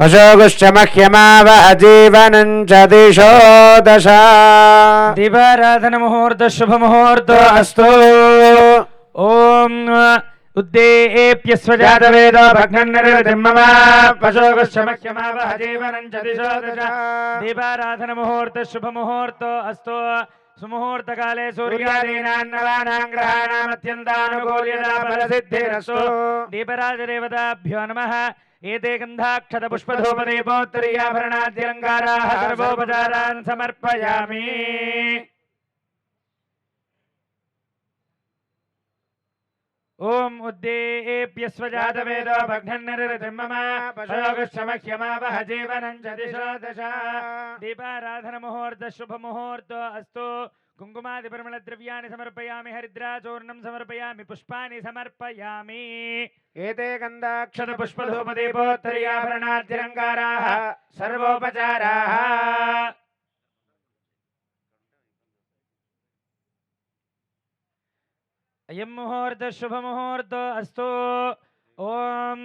पशोगुश्च मह्यमाव अजीवनं च दिशो दश दीपाराधन मुहूर्त शुभ मुहूर्त अस्तु। ओम उद्देप्य स्वजातवेदो भग्नन्निर्वृतिं मम पशोगुश्च मह्यमाव अजीवनं च दिशो दश दीपाराधन मुहूर्त शुभ मुहूर्त अस्तु। सुमुहूर्त काले सूर्यादीनां नवानां ग्रहाणाम् अत्यन्तानुकूल्यता फलसिद्धिरस्तु। दीपराजदेवताभ्यो नमः। एते गन्धाक्षत पुष्पधूपदीपोत्तरीयाभरणाद्यलङ्काराः सर्वोपचारान् समर्पयामि। ओम उद्देप्य स्वजातवेदो भग्नन्निर्वृतिं मम पशोगुश्च मह्यमाव अजीवनं च दिशो दश दीपाराधन मुहूर्त शुभ मुहूर्त अस्तु। कुङ्कुमादिपरिमलद्रव्याणि समर्पयामि। हरिद्राचूर्णं समर्पयामि। पुष्पाणि समर्पयामि। एते गन्धाक्षत पुष्पधूपदीपोत्तरीयाभरणाद्यलङ्काराः सर्वोपचाराः। अयं मुहूर्त शुभ मुहूर्त अस्तु। ओम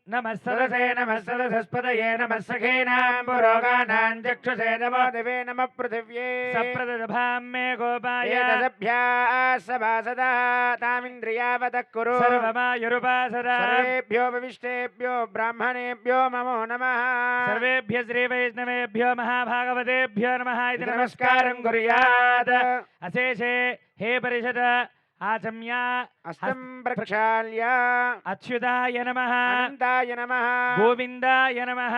नमः सदसे नमः सदसस्पतये नमः सखेनां पुरोगानां चक्षुषे नमो देवे नमः पृथिव्ये सप्रदभां मे गोपाय एतदभ्याः सभासदः तामिन्द्रियावतः कुरु सर्वमायुरुपासदा सर्वेभ्यो विशिष्टेभ्यो ब्राह्मणेभ्यो नमो नमः सर्वेभ्य श्रीवैष्णवेभ्यो महाभागवतेभ्यो नमः इति नमस्कारं कुर्यात्। अशेषे हे परिषद आचम्य हस्तं प्रक्षाल्य अच्युताय नमः अनन्ताय नमः गोविन्दाय नमः।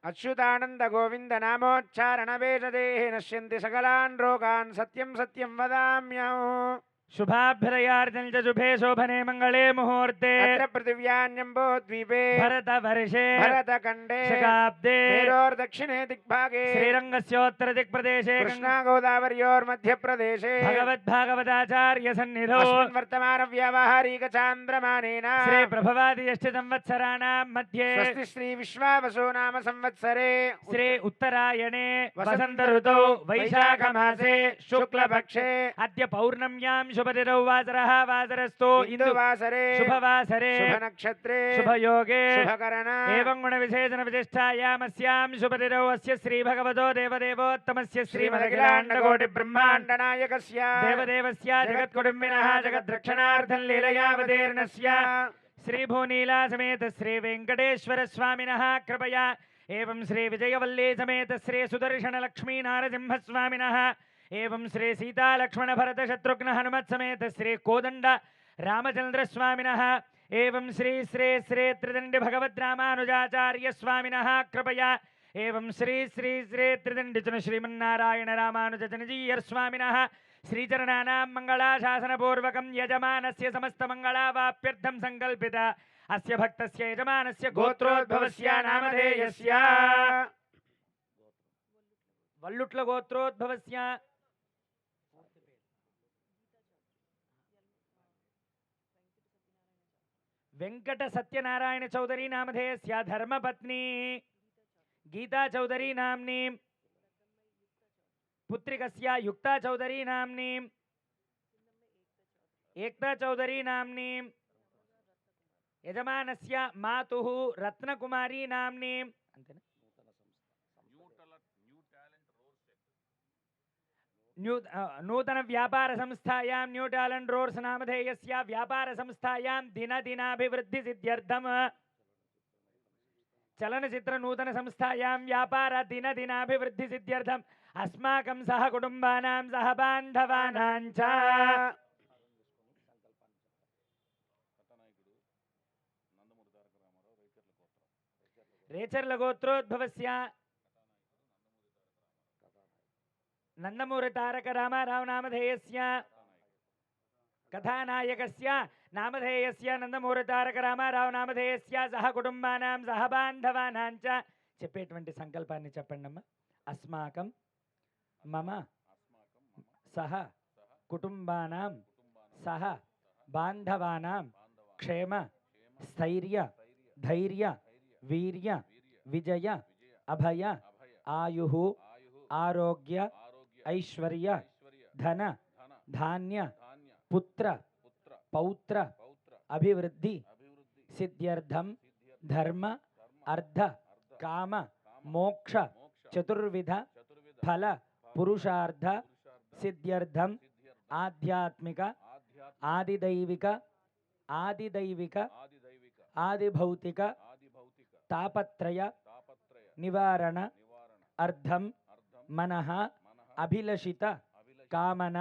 अच्युतानन्द गोविन्द नामोच्चारणवेशदेः नश्यन्ति सकलान् रोगान् सत्यं सत्यं वदाम्यहम्। शुभाभ्युदयार्जन च शुभे शोभने मंगले मुहूर्ते अत्र पृथिव्यान्यम्बोद्वीपे भरतवर्षे भरतखण्डे शकाब्दे मेरोर्दक्षिणे दिग्भागे श्रीरङ्गस्योत्तर दिक्प्रदेशे कृष्णा गोदावर्योर्मध्यप्रदेशे भगवद्भागवताचार्य सन्निधौ वर्तमान व्यावहारिक चान्द्रमानेन श्री प्रभवादियश्च संवत्सराणां मध्ये स्वस्ति श्री विश्वावसु नाम संवत्सरे श्री उत्तरायणे वसंत ऋतौ वैशाख मासे शुक्लपक्षे अद्य पौर्णम्यां शुभतिथौ वासरः वासरस्तु इंदुवासरे शुभवासरे शुभनक्षत्रे शुभयोगे शुभकरण एवं गुणविशेषण विशिष्टायामस्यां शुभतिथौ अस्य श्रीभगवतो देवदेवोत्तमस्य श्रीमदखिलाण्डकोटि ब्रह्माण्ड नायकस्य देवदेवस्य जगत्कुटुम्बिनः जगद्रक्षणार्थं लीलयावतीर्णस्य श्रीभूनीला समेत श्रीवेङ्कटेश्वर स्वामिनः कृपया एवं श्रीविजयवल्ली समेत श्री सुदर्शनलक्ष्मी नारसिंहस्वामिनः एवं श्री सीता लक्ष्मण भरत शत्रुघ्न हनुमत समेत श्री कोदंड रामचंद्र स्वामिनः एवं श्री श्री श्री त्रिदंडी भगवद रामानुजाचार्य स्वामिनः कृपया एवं श्री श्री श्री त्रिदंडी जन श्रीमन्नारायण रामानुज जनजीयर स्वामिनः श्रीचरणानां मंगलाशासनपूर्वकं यजमानस्य समस्त मंगलावाप्यर्थं संकल्पित अस्य भक्तस्य यजमानस्य गोत्रोद्भवस्य नामधेयस्य वल्लुट्ल गोत्रोद्भवस्य वेंकट सत्यनारायण चौधरी नामधेयस्य धर्मपत्नी गीता चौधरी नाम्नी पुत्रिकस्य युक्ता चौधरी नाम्नी एकता चौधरी नाम्नी यजमानस्य मातुः रत्नकुमारी नाम्नी नूतन व्यापार संस्थायां न्यू टैलेंट रोड्स नामधेयस्य व्यापार संस्थायां दिनदिनाभिवृद्धि सिद्ध्यर्थं चलनचित्र नूतन संस्थायां व्यापार दिनदिनाभिवृद्धि सिद्ध्यर्थं अस्माकं सह कुटुंबानां सह बान्धवानां च रेचर्ल गोत्रोद्भवस्य नंदमूरि तारक रामाराव नामधेयस्य कथानायकस्य नामधेयस्य नंदमूरि तारक रामाराव नामधेयस्य सह कुटुंबानां सह बान्धवानां च చెప్పేటువంటి సంకల్పాన్ని చెప్పండమ్మా अस्माकं मम सह कुटुंबानां सह बान्धवानां क्षेम स्थैर्य धैर्य वीर्य विजय अभय आयुः आरोग्य ऐश्वर्य धन धान्य पुत्र पौत्र अभिवृद्धि सिद्ध्यर्थं धर्म అర్ధ కామ మోక్ష చతుర్విధ ఫల పురుషార్థ సిద్ధ్యర్థం ఆధ్యాత్మిక ఆదిదైవిక ఆదిభౌతిక తాపత్రయ నివారణ అర్థం మనః అభిలషిత కామన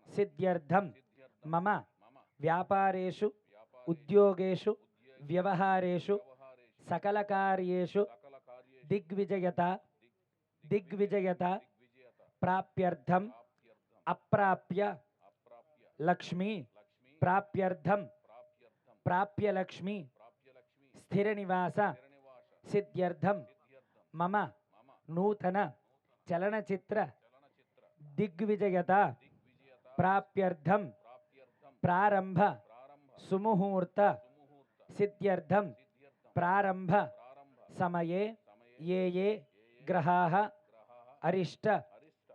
సిద్ధ్యర్థం మమ వ్యాపారేషు ఉద్యోగేషు వ్యవహారేషు సకలకార్యేషు దిగ్విజయత ప్రాప్యర్థం అప్రాప్య లక్ష్మీ ప్రాప్యర్థం ప్రాప్యలక్ష్మీ స్థిరనివాస సిద్ధ్యర్థం మమ నూతన చలనచిత్ర దిగ్విజయత ప్రాప్యర్థం ప్రారంభ సుముహూర్త సిద్ధ్యర్థం ప్రారంభ సమయే ఏ గ్రహాः అరిష్ట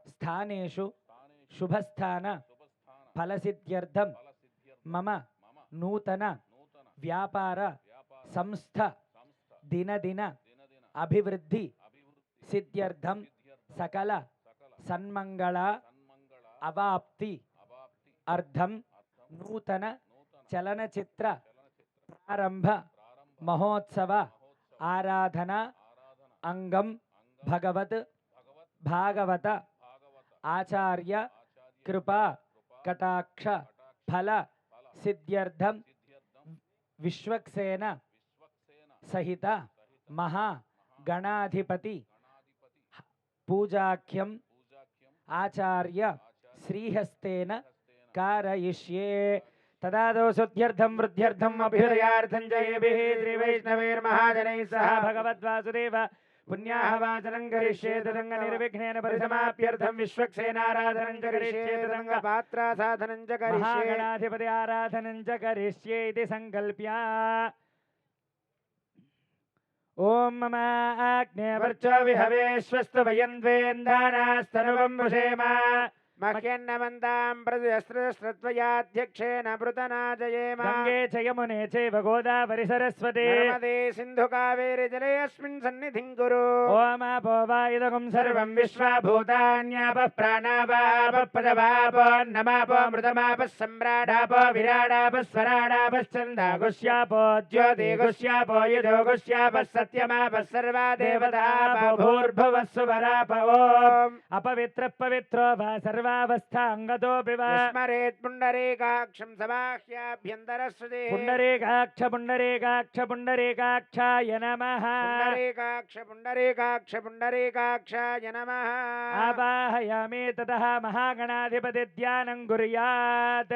స్థానేషు శుభస్థాన ఫలసిద్ధ్యర్థం మమ నూతన వ్యాపార సంస్థ దినదిన అభివృద్ధి సిద్ధ్యర్థం సకల సన్మంగళ అవాప్తి అర్థం నూతన చలనచిత్ర ప్రారంభ మహోత్సవ ఆరాధన అంగం భాగవత ఆచార్య కృపా కటాక్ష ఫల సిద్ధ్యర్థం విశ్వక్సేన సహిత మహా గణాధిపతి పూజాఖ్యం ఆచార్య శ్రీహస్తేన कारयिष्ये तदादौ शुद्ध्यर्थं वृद्ध्यर्थं अभ्युदयार्थं च येभिः श्रीवैष्णवैर्महाजनैः सह भगवद्वासुदेव पुण्याहवाचनं करिष्ये तदङ्गनिर्विघ्नेन परिसमाप्यर्थं विश्वक्सेनाराधनं च करिष्ये तदङ्गपात्रासाधनं च करिष्ये महागणाधिपति आराधनं च करिष्ये इति सङ्कल्प्य ओम मम आज्ञावर्चो विहवेश्वस्तु वयन्द्वेन्दानास्तनुवं वृषेम मह्यन्नमन्तां प्रतिस्रत्वयाध्यक्षेण मृतनाजयेम गङ्गे च यमुने चैव गोदावरि सरस्वती नर्मदे सिन्धु कावेरि जले अस्मिन् सन्निधिं कुरु ओम आपो वा इदगुं सर्वं विश्वभूतान्यापः प्राणापापः पदपापो नमापो मृतमापः सम्राडापो विराडापः स्वराडापश्चन्दागुष्यापो ज्योतिगुष्यापो यजोगुष्यापः सत्यमापः सर्वा देवतापो भूर्भुवः सुवराप ओम् अपवित्रः पवित्रो वा सर्वावस्थांगतोऽपि वा स्मरेत् पुण्डरीकाक्षं समाह्याभ्यन्तरश्रुते पुण्डरीकाक्षाय नमः पुण्डरीकाक्षाय नमः आवाहयामि ततः महागणाधिपति ध्यानं कुर्यात्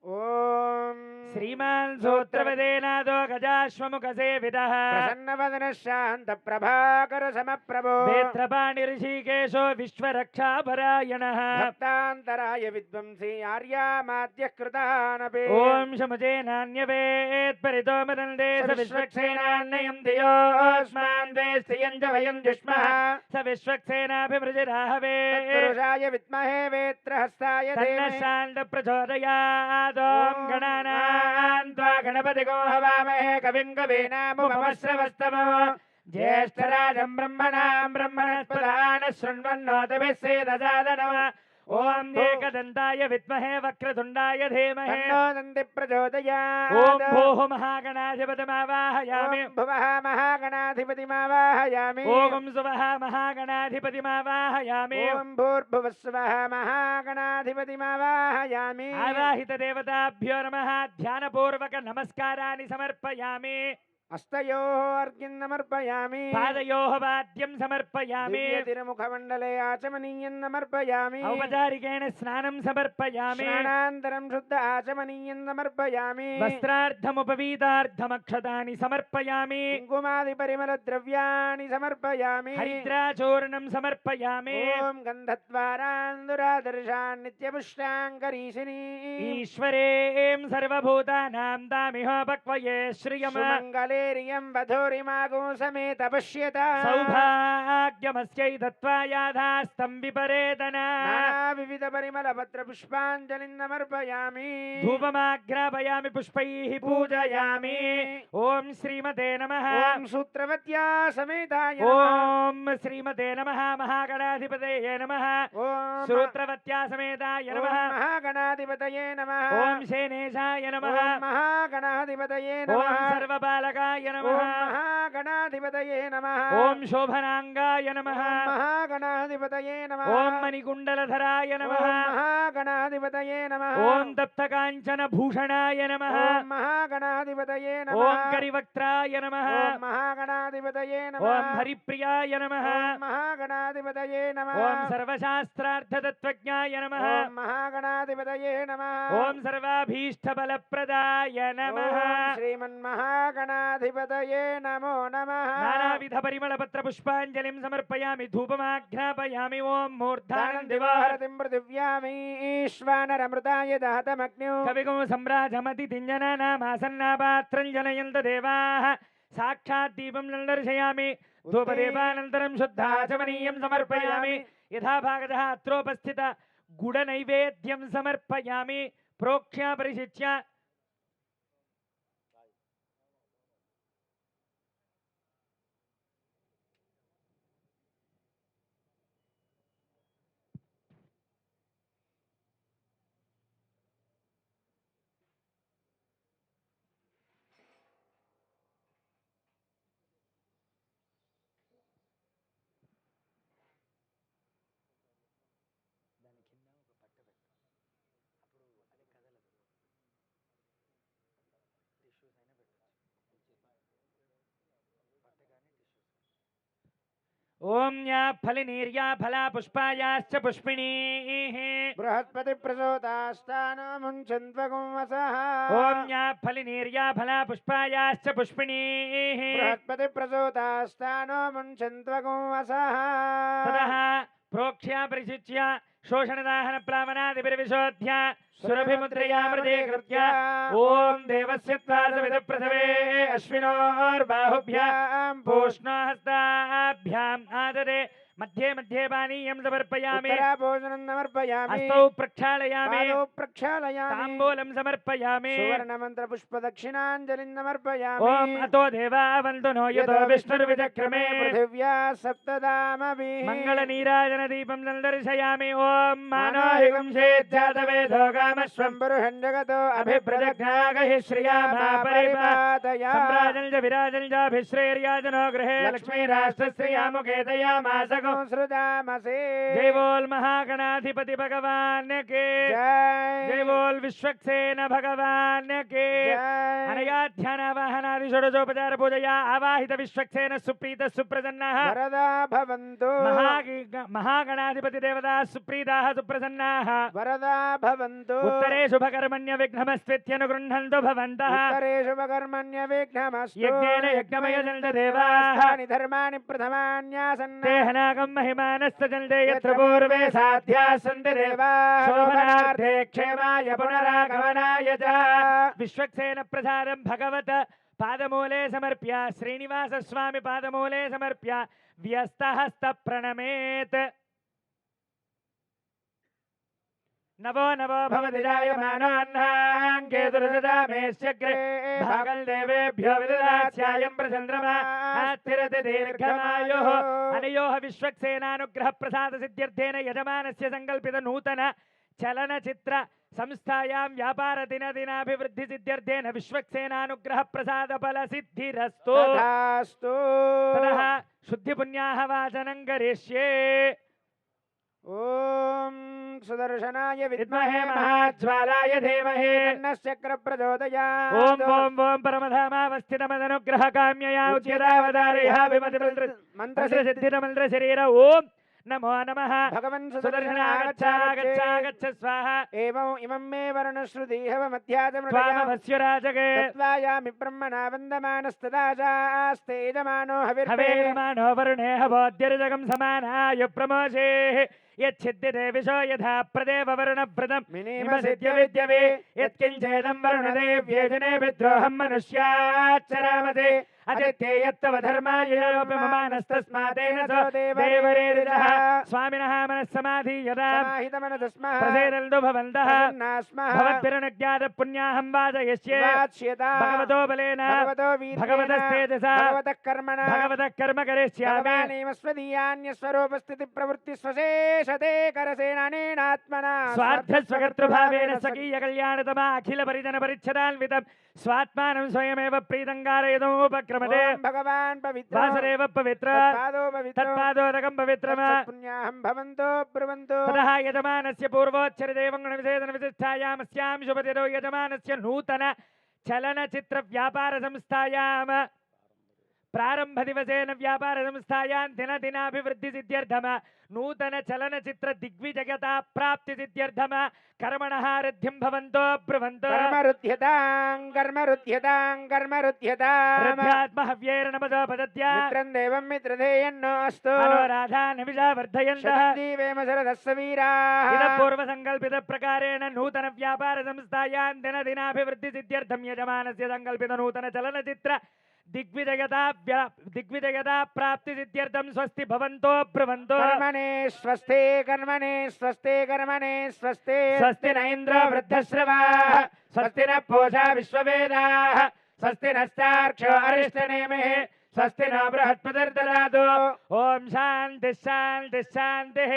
ओम श्रीमान सूत्रवदेनादो गजाश्वमुखसेवितः प्रसन्नवदनः शान्तप्रभाकर समप्रभो वेत्रपाणिऋषिकेशो विश्वरक्षापरायणः भक्तान्तराय विद्वंसी आर्यामात्यः कृतानपि ओम शमुजेनान्यवेत्परितो मदन्ते स विश्वक्सेनान्नयं धियोऽस्मान् वेस्तियं च वयं जुष्मः स विश्वक्सेनाभिवृजिराहवे तत्पुरुषाय विद्महे वेत्रहस्ताय धीमहि शान्तप्रचोदयात् ओम गणानां त्वा गणपतिगो हवामहे कविं कवीनामुपमश्रवस्तमो ज्येष्ठराजं ब्रह्मणां ब्रह्मणस्पदान शृण्वन्नोतभिः सेदसादनो ओम एकदन्ताय विद्महे वक्रतुण्डाय धीमहि तन्नो दन्ति प्रचोदयात् ओम भूः महागणाधिपतिमावाहयामि भुवः महागणाधिपतिमावाहयामि ओम सुवः महागणाधिपतिमावाहयामि ओम भूर्भुवः सुवः महागणाधिपतिमावाहयामि आवाहित देवताभ्यो नमः ध्यानपूर्वक नमस्काराणि समर्पयामि हस्तयोः अर्घ्यं समर्पयामि पादयोः वाद्यं समर्पयामि तिरुमुखमण्डले आचमनीयं समर्पयामि औपचारिकेण स्नानं समर्पयामि स्नानान्तरं शुद्ध आचमनीयं समर्पयामि वस्त्रार्थमुपवीतार्थमक्षतानि समर्पयामि कुङ्कुमादिपरिमलद्रव्याणि समर्पयामि हरिद्राचूर्णं समर्पयामि ॐ गन्धद्वारान्दुरादर्शान् नित्यपुष्टाङ्करीशिनी ईश्वरें सर्वभूतानां दामिहोपक्वये श्रियम् सुमङ्गले वीर्यं वधूरिमागो समेत पश्यत सौभाग्यमस्यै दत्त्वा याधास्तं विपरेतना नानाविविध परिमलपत्र पुष्पाञ्जलिं समर्पयामि धूपमाघ्रापयामि पुष्पैः पूजयामि ॐ श्रीमते नमः ॐ सूत्रवत्या समेताय ॐ श्रीमते नमः महागणाधिपतये नमः ॐ श्रोत्रवत्या समेताय नमः महागणाधिपतये नमः ॐ शेनेशाय नमः ॐ महागणाधिपतये ॐ नमः सर्वपालकाय ॐ नमः महागणाधिपतये नमः ॐ शोभनाङ्गाय नमः ॐ महागणाधिपतये नमः ॐ मणिकुण्डलधराय नमः ॐ महागणाधिपतये नमः ॐ तप्तकाञ्चनभूषणाय नमः ॐ महागणाधिपतये नमः ॐ करिवक्त्राय नमः ॐ महागणाधिपतये नमः ॐ हरिप्रियाय नमः ॐ महागणाधिपतये नमः ॐ सर्वशास्त्रार्थतत्त्वज्ञाय नमः ॐ महागणाधिपतये नमः ॐ सर्वाभीष्टबलप्रदाय नमः ॐ श्रीमन्महागणाधिपतये नमो नमः नानाविधपरिमलपत्रपुष्पाञ्जलिं समर्पयामि धूपमाघ्रापयामि ॐ मूर्धानं दिवाहर दिवाहरतिं पृथिव्यामि ईश्वानरमृताय दहतमग्न्यो कविगो सम्राजमतिथिञ्जनानामासन्नापात्रं जनयन्त देवाः साक्षात् दीपं दर्शयामि धूपदीपानन्तरं शुद्धाचमनीयं समर्पयामि यथा भागतः अत्रोपस्थित गुडनैवेद्यं समर्पयामि प्रोक्ष्य परिशिच्य ओम या फलिनीर्या फला पुष्पायाश्च पुष्पिणीः बृहस्पति प्रसोदास्तानो मुञ्चन्त्वगुंवसः ओम या फलिनीर्या फला पुष्पायाश्च पुष्पिणीः बृहस्पति प्रसोदास्तानो मुञ्चन्त्वगुंवसः ततः प्रोक्ष्य परिशिच्य शोषणदाहन प्लावनादिभिर्विशोध्य सुरभिमुद्रया मृदीकृत्य ओम देवस्य त्वासविदप्रसवे अश्विनोर्बाहुभ्यां पूष्णहस्ताभ्याम् आदरे मध्ये मध्ये पानीयं समर्पयामि उत्तराभोजनं समर्पयामि हस्तौ प्रक्षालयामि पादौ प्रक्षालयामि ताम्बूलं समर्पयामि सुवर्णमन्त्रपुष्पदक्षिणाञ्जलिं समर्पयामि ओम अतो देवा वन्तु नो यतो विष्णुर्विचक्रमे पृथिव्या सप्तदामभिः मङ्गलनीराजनदीपं दर्शयामि ओम मानोहिगुंसेज्जातवेदो कामश्वं पुरुषं जगतो अभिप्रदग्नागहि श्रिया परिपातया सम्राजं च विराजं चाभिश्रेर्याजनो गृहे लक्ष्मीराष्ट्रश्रिया मुखे दयामास श्रुतामसे जय बोल महागणाधिपति भगवान के जय बोल विश्वक्सेन भगवान के अनया ध्यानावाहनादि षोडशोपचार पूजया आवाहित विश्वक्सेन सुप्रीत सुप्रसन्नः वरदा भवन्तु महागणाधिपति देवता सुप्रीताः सुप्रसन्नाः वरदा भवन्तु उत्तरे शुभकर्मण्य विघ्नमस्त्वित्यनुगृह्णन्तु भवन्तः उत्तरे शुभकर्मण्य विघ्नमस्तु यज्ञेन यज्ञमयजन्त देवाः धर्माणि प्रथमान्यासन् नागं महिमानस्तजन्ते यत्र पूर्वे साध्याः सन्ति देवाः शोभनार्थे क्षेमाय पुनरागमनाय च विश्वक्सेन प्रसादं भगवत पादमूले समर्प्य श्रीनिवासस्वामि पादमूले समर्प्य व्यस्तहस्तप्रणमेत् नवो नवो भवति जायमानान् केतुर्ददामेश्चग्रे भागं देवेभ्यो विददास्यायं प्रचन्द्रमा आस्थिरति दीर्घमायुः अनयोः विश्वक्सेनानुग्रहप्रसादसिद्ध्यर्थेन यजमानस्य सङ्कल्पित नूतन चलनचित्र संस्थायां व्यापारदिनदिनाभिवृद्धिसिद्ध्यर्थेन विश्वक्सेनानुग्रहप्रसादफलसिद्धिरस्तु तथास्तु ततः शुद्धिपुण्याः वाचनं करिष्ये ओम सुदर्शनाय विद्महे महाज्वालाय धीमहि तन्नश्चक्र प्रचोदयात् ओम ओम ओम परमधामावस्थितमदनुग्रहकाम्यया उच्यतावतारयः विमतिमन्त्रसिद्धिरमन्त्रशरीर ओम नमो नमः भगवन् सुदर्शन आगच्छ आगच्छ आगच्छ स्वाहा इमं मे वर्णश्रुतिः त्वामवस्युराजगे तत्त्वायामि ब्रह्मणा वन्दमानस्तदा चास्ते यजमानो हविर्मानो वरुणे हवोद्यर्जगं समानाय प्रमोषेः यच्छिद्यते विशो यथा प्रदेव वरुणव्रतं मिनिमसिद्ध्यविद्यवे यत्किञ्चेदं वरुणदेव्ये जने विद्रोहं मनुष्याच्चरामते अदित्येयत्तव धर्मायोपममानस्तस्मादेन सो देवरेरिजः स्वामिनः मनस्समाधीयता प्रसेदन्तो भवन्तः भवद्भिरनुज्ञात पुण्याहं वाचयिष्ये भगवतो बलेन भगवतस्तेजसा भगवतः कर्म करिष्यामि स्वदीयान्यस्वरूपस्थिति प्रवृत्ति स्वशेषते करसेनानेनात्मना स्वार्थस्वकर्तृभावेन स्वकीय कल्याणतमा अखिल परिजन परिच्छदान्वितं स्वात्मानं स्वयमेव प्रीतं कारयितुमुपक्रमते भगवान् पवित्र वासुदेव पवित्र तत्पादोदकं पवित्रम् पुण्याहं भवन्तो ब्रुवन्तो ततः यजमानस्य पूर्वोच्चरदेवं गुणविशेषणविशिष्टायामस्यां शुभतिरो यजमानस्य नूतन चलनचित्रव्यापारसंस्थायां प्रारम्भदिवसेन व्यापारसंस्थायां दिनदिनाभिवृद्धिसिद्ध्यर्थं नूतन चलनचित्र दिग्विजयता प्राप्तिसिद्ध्यर्थं कर्मणः रिद्धिं भवन्तो ब्रुवन्तो कर्मरुध्यतां नमसोपदत्य मित्रं देवं मित्रधेयन्नो अस्तु अनुराधा निमिषा वर्धयन्तः जीवेम शरदस्स वीराः इदं पूर्वसङ्कल्पितप्रकारेण नूतन व्यापारसंस्थायां दिनदिनाभिवृद्धिसिद्ध्यर्थं यजमानस्य सङ्कल्पित नूतन चलनचित्र दिग्विजयता प्राप्तिसिद्ध्यर्थं स्वस्ति भवन्तो ब्रुवन्तो कर्मणे स्वस्ते कर्मणे स्वस्ते कर्मणे स्वस्ते स्वस्ति न इन्द्रो वृद्धश्रवाः स्वस्ति न पूषा विश्ववेदाः स्वस्ति नस्तार्क्ष्यो अरिष्टनेमिः स्वस्ति नो बृहस्पतिर्ददातु ओम शांति शांति शांति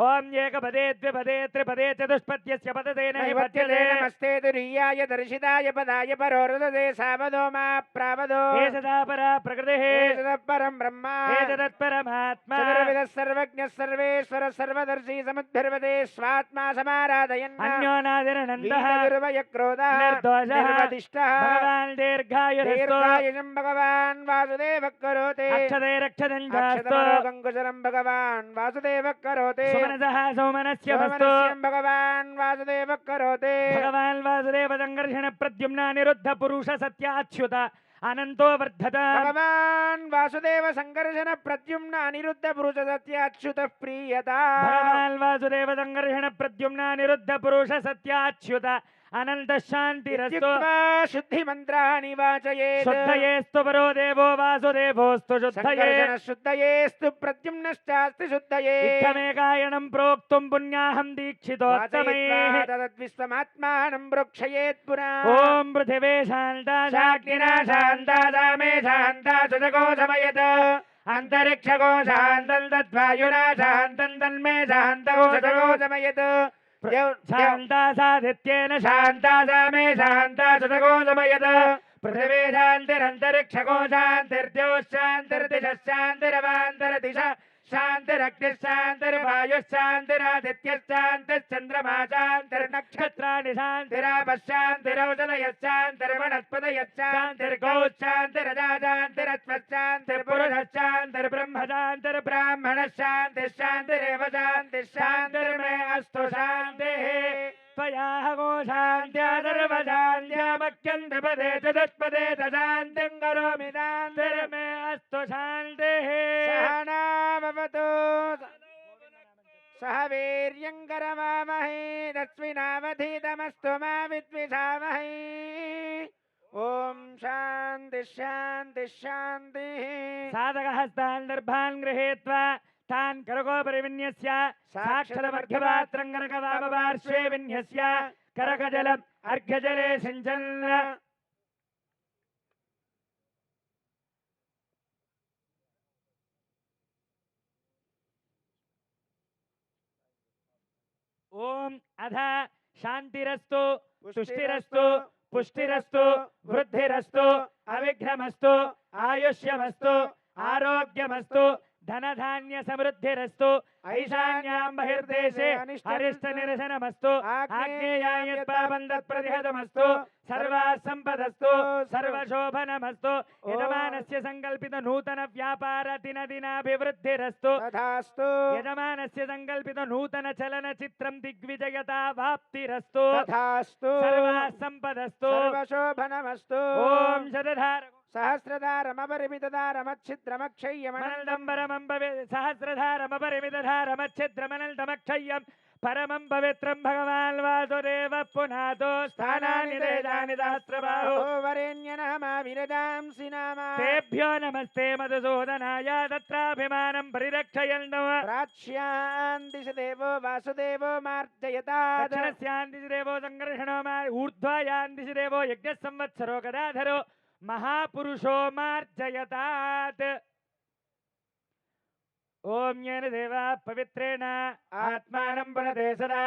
ओम एकपदे द्विपदे त्रिपदे चतुष्पद्यस्य पदतेन नैवत्यते नमस्ते तुरीयाय दर्शिताय पदाय परोरुदते सावदो मा प्रावदो एतदा परा प्रकृतिः एतदः परं ब्रह्म एतदत्परमात्मा चतुर्विधः सर्वज्ञः सर्वेश्वरः सर्वदर्शी समुद्धर्वते स्वात्मा समाराधयन् अन्योनादिरनन्दः वीतदुर्वयक्रोधः निर्दोषः निर्वदिष्टः भगवान् दीर्घायुरस्तु दीर्घायुषं भगवान् वासुदेवः करोति अक्षते रक्षतञ्चास्तु अक्षतमरोगङ्कुशलं भगवान् वासुदेवः करोति सुमनसः सौमनस्य वस्तु सोमनस्यं भगवान् वासुदेवः करोति भगवान् वासुदेव संघर्षण प्रद्युम्न निरुद्ध पुरुष सत्य अच्युत अनंतो वर्धत भगवान् वासुदेव संघर्षण प्रद्युम्न अनिरुद्ध पुरुष सत्य अच्युत प्रीयता भगवान् वासुदेव संघर्षण प्रद्युम्न निरुद्ध पुरुष सत्य अच्युत अनंत शांतिरस्तु शुद्धि मंत्राणि वाचयेत् शुद्धयेस्तु परो देवो वासुदेवोस्तु शुद्धये शुद्धयेस्तु प्रद्युम्नश्चास्ति शुद्धये इत्थमेकायनं प्रोक्तुं पुण्याहं दीक्षितोत्तमैः तदद्विश्वमात्मानं प्रोक्षयेत् पुनः ओम पृथिवे शान्ता शाक्निना शान्ता सामे शान्ता सुजगो समयत अंतरिक्षगो शान्तं तद्वायुना शान्तं तन्मे शान्तगो सुजगो समयत शान्ता साधित्येन शान्ता सामे शान्ता सुजगो समयत पृथिवी शान्तिरन्तरिक्षगो शान्तिर्द्योः शान्तिर्दिशः शान्तिरवान्तरदिशः शान्तिरग्निः शान्तिर्वायुः शान्तिरादित्यः शान्तिश्चन्द्रमा शान्तिर्नक्षत्राणि शान्तिरापः शान्तिरौषधयः शान्तिर्वनस्पतयः शान्तिर्गौः शान्तिरजा शान्तिरश्वः शान्तिर्पुरुषः शान्तिर्ब्रह्म शान्तिर्ब्राह्मणः शान्तिः शान्तिरेव शान्तिः शान्तिर्मे अस्तु शान्तिः त्वया गो शान्त्या सर्वशान्त्यामख्यन्तिपदे चतुष्पदे च शान्तिं करोमि शान्तिर्मे अस्तु शान्तिः सहना भवतु सह वीर्यं करवामहे तस्मिनावधीतमस्तु मा विद्विषावहै ओम शान्ति शान्ति शान्तिः साधकहस्तान् दर्भान् गृहीत्वा तान् करकोपरि विन्यस्य साक्षरमर्घ्यपात्रं कनकवामपार्श्वे विन्यस्य करकजलम् अर्घ्यजले सिञ्चन् ओम अध शान्तिरस्तु तुष्टिरस्तु पुष्टिरस्तु वृद्धिरस्तु अविघ्नमस्तु आयुष्यमस्तु आरोग्यमस्तु धनधान्य समृद्धिरस्तु ऐशान्यां बहिर्देशे अरिष्ट निरसनमस्तु आग्नेयाय पापं तत्प्रतिहतमस्तु सर्वासम्पदस्तु सर्वशोभनमस्तु यजमानस्य संकल्पित नूतन व्यापार दिनदिनाभिवृद्धिरस्तु तथास्तु यजमानस्य संकल्पित नूतन चलनचित्रं दिग्विजयता वाप्तिरस्तु तथास्तु सर्वासम्पदस्तु सर्वशोभनमस्तु ओम शतधार सहस्रधारमपरिमितधारमच्छिद्रमक्षय्यमनन्दं सहस्रधारमपरिमितधारमच्छिद्रमनन्तमक्षय्यं परमं पवित्रं भगवान् वासुदेव पुनातो स्थानानि देशानि सहस्रबाहो वरेण्य नामा विरजांसि नामा तेभ्यो नमस्ते मधुसूदनाय तत्राभिमानं परिरक्षयन् प्राच्यान् दिशि देवो वासुदेवो मार्जयतात् दक्षिणस्यान् दिशि देवो सङ्कर्षणो ऊर्ध्वायान् दिशि देवो यज्ञः संवत्सरो गदाधरो महापुरुषो मार्जयतात् ओम येन देवा पवित्रेण आत्मानं पुनते सदा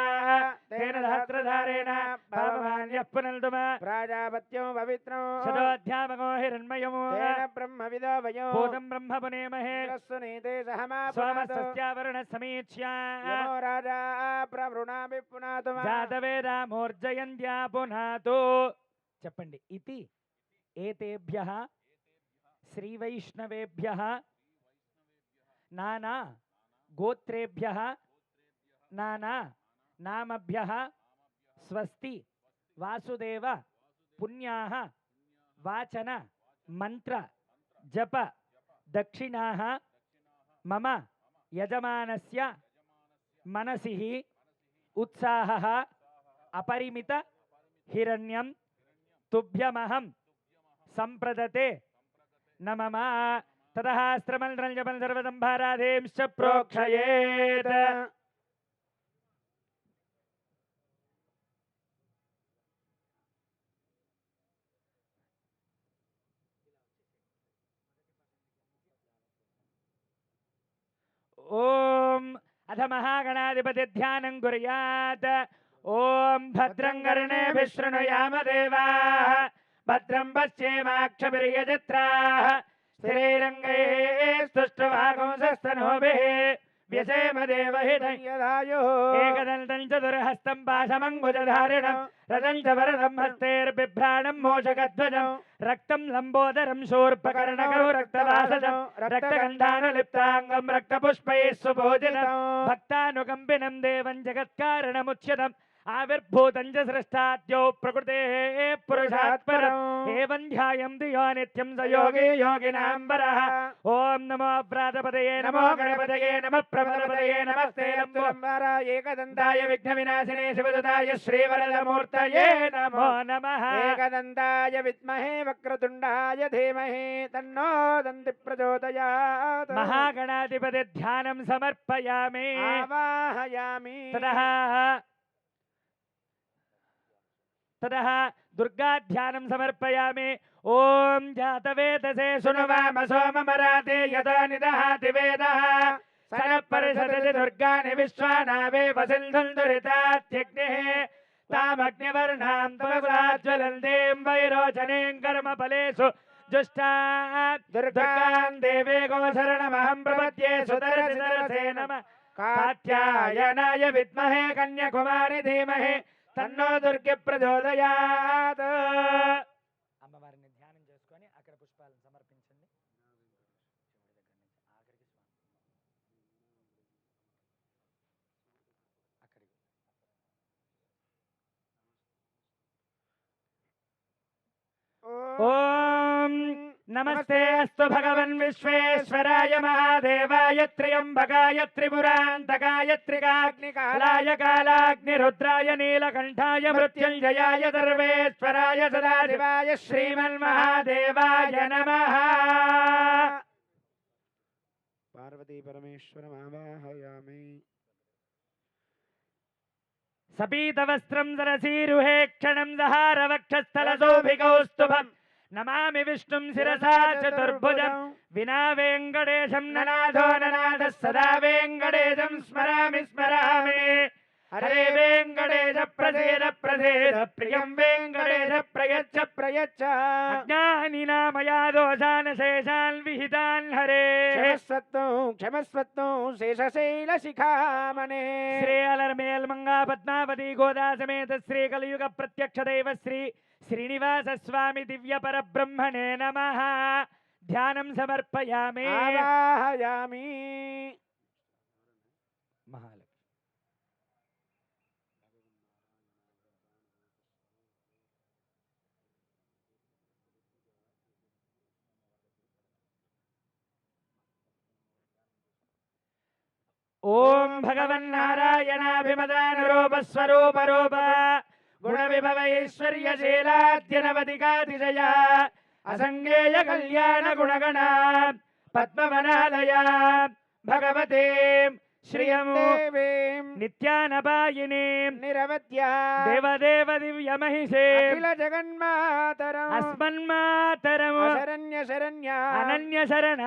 तेन सहस्रधारेण भावमान्यः पुनल्तुम प्राजापत्यो पवित्रो शतोऽध्यापको हिरण्मयमो तेन ब्रह्मविदो वयो भूतं ब्रह्म पुनेमहे सुनीते सहमा सोमस्तस्यावरुणः समीक्ष्य नमो राजा प्रवृणामि पुनातुम जातवेदा मोर्जयन्त्या पुनातो చెప్పండి इति एतेभ्यः श्रीवैष्णवेभ्यः नाना गोत्रेभ्यः नाना नामभ्यः स्वस्ति वासुदेव पुण्याः वाचन मंत्र जप दक्षिणाः मम यजमानस्य मनसिः उत्साहः अपरिमित हिरण्यं तुभ्यमहं संप्रदते न मम ततः स्त्रमन्त्रं सर्वसंभाराधेंश्च प्रोक्षयेत् ओम अथ महागणाधिपति ध्यानं कुर्यात् ओम भद्रं कर्णेभिः शृणुयाम देवाः भद्रं पश्येमाक्षभिर्यजत्राः स्थिरैरङ्गैः स्तुष्ट्वागुंसस्तनूभिः व्यसेम देवहितं यदायुः एकदन्तं चतुर्हस्तं पाशमङ्कुशधारिणं रथं च वरदं हस्तैर्बिभ्राणं मूषकध्वजं रक्तं लम्बोदरं शूर्पकर्णकरो रक्तवासजं रक्तगन्धानुलिप्ताङ्गं रक्तपुष्पैः सुपूजितं भक्तानुकम्पिनं देवं जगत्कारणमुच्यतम् आविर्भूतं च सृष्टाद्यो प्रकृतेः पुरुषात् परम् एवं ध्यायन्ति यो नित्यं स योगी योगिनाम्बरः ॐ नमो व्रातपतये नमो गणपतये नमः प्रमदपतये नमस्ते लम्बोदराय एकदन्ताय विघ्नविनाशिने शिवदुताय श्रीवरदमूर्तये नमो नमः एकदन्ताय विद्महे वक्रतुण्डाय धीमहि तन्नो दन्ति प्रचोदयात् महागणाधिपति ध्यानं समर्पयामि आवाहयामि ततः दुर्गा ध्यानं समर्पयामि ओम जातवेदसे सुनुवाम सोममराते यदा निदहाति वेदः सनः परिषदति दुर्गानि विश्वानावे वसिन्धुं दुरितात्यग्निः तामग्निवर्णां तमग्राज्वलन्तीं वैरोचनीं कर्मफलेषु जुष्टात् दुर्गां देवेगो शरणमहं प्रपद्ये सुदर्शनरसे नमः कात्यायनाय विद्महे कन्याकुमारी धीमहि तन्नो दुर्गे प्रचोदयात् అమ్మవారిని ధ్యానం చేసుకొని అక్కడ పుష్పాలను సమర్పించండి ఓం नमस्ते अस्तु भगवन् विश्वेश्वराय महादेवाय त्र्यम्बकाय त्रिपुरान्तकाय त्रिकाग्निकालाय कालाग्निरुद्राय नीलकण्ठाय मृत्युञ्जयाय सर्वेश्वराय सदाशिवाय श्रीमन्महादेवाय नमः पार्वती परमेश्वरमावाहयामि सपीतवस्त्रं सरसीरुहे क्षणं दहारवक्षस्थलशोभिकौस्तुभम् नमामि विष्णुं शिरसा चतुर्भुजं विना वेङ्कटेशं ननाथो ननाथः सदा वेङ्कटेशं स्मरामि स्मरामि हरे वेङ्कटेश प्रसीद प्रसीद प्रियं वेङ्कटेश प्रयच्छ प्रयच्छ अज्ञानिना मया दोषान् शेषान् विहितान् हरे क्षमस्वत्तु शेषशैलशिखामणे श्री अलर्मेल मंगा पद्मावती गोदा समेत श्री कलियुग प्रत्यक्ष दैव श्री श्रीनिवास स्वामी दिव्य परब्रह्मणे नमः ध्यानं समर्पयामि आवाहयामि महालक्ष्मी ఓం భగవన్నారాయణాభిమదానురూపస్వరూపరూప గుణవిభవైశ్వర్యశీలాద్యనవధికాతిశయ అసంగేయ కళ్యాణ గుణగణ పద్మవనాలయ భగవతే శ్రియము నిత్యానపాయిని నిరవధ్యా దేవదేవ దివ్యమహిషే అఖిల జగన్మాతరం అస్మన్మాతరము శరణ్య శరణ్య అనన్య శరణ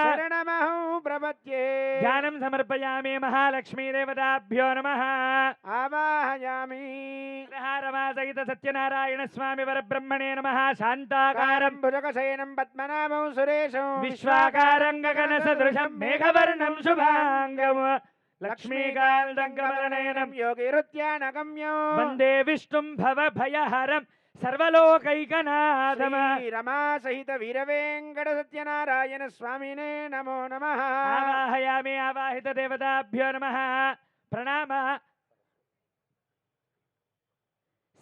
శరణమహం ప్రపద్యే ధ్యానం సమర్పయామి మహాలక్ష్మీ దేవతాభ్యో నమః ఆవాహయామి రమాసహిత సత్యనారాయణ స్వామి వరబ్రహ్మణే నమః శాంతాకారం భుజగశయనం పద్మనాభం సురేశం విశ్వాకారం గగన సదృశం మేఘవర్ణం శుభాంగం లక్ష్మీకాంతం కమలనయనం యోగిరుత్యానగమ్యం వందే విష్ణుం భవభయహరం సర్వలోకైకనాథమ రమా సహిత వీరవేంకట సత్యనారాయణ స్వామినే నమో నమః ఆవాహయామి ఆవాహిత దేవతాభ్యో నమః ప్రణామ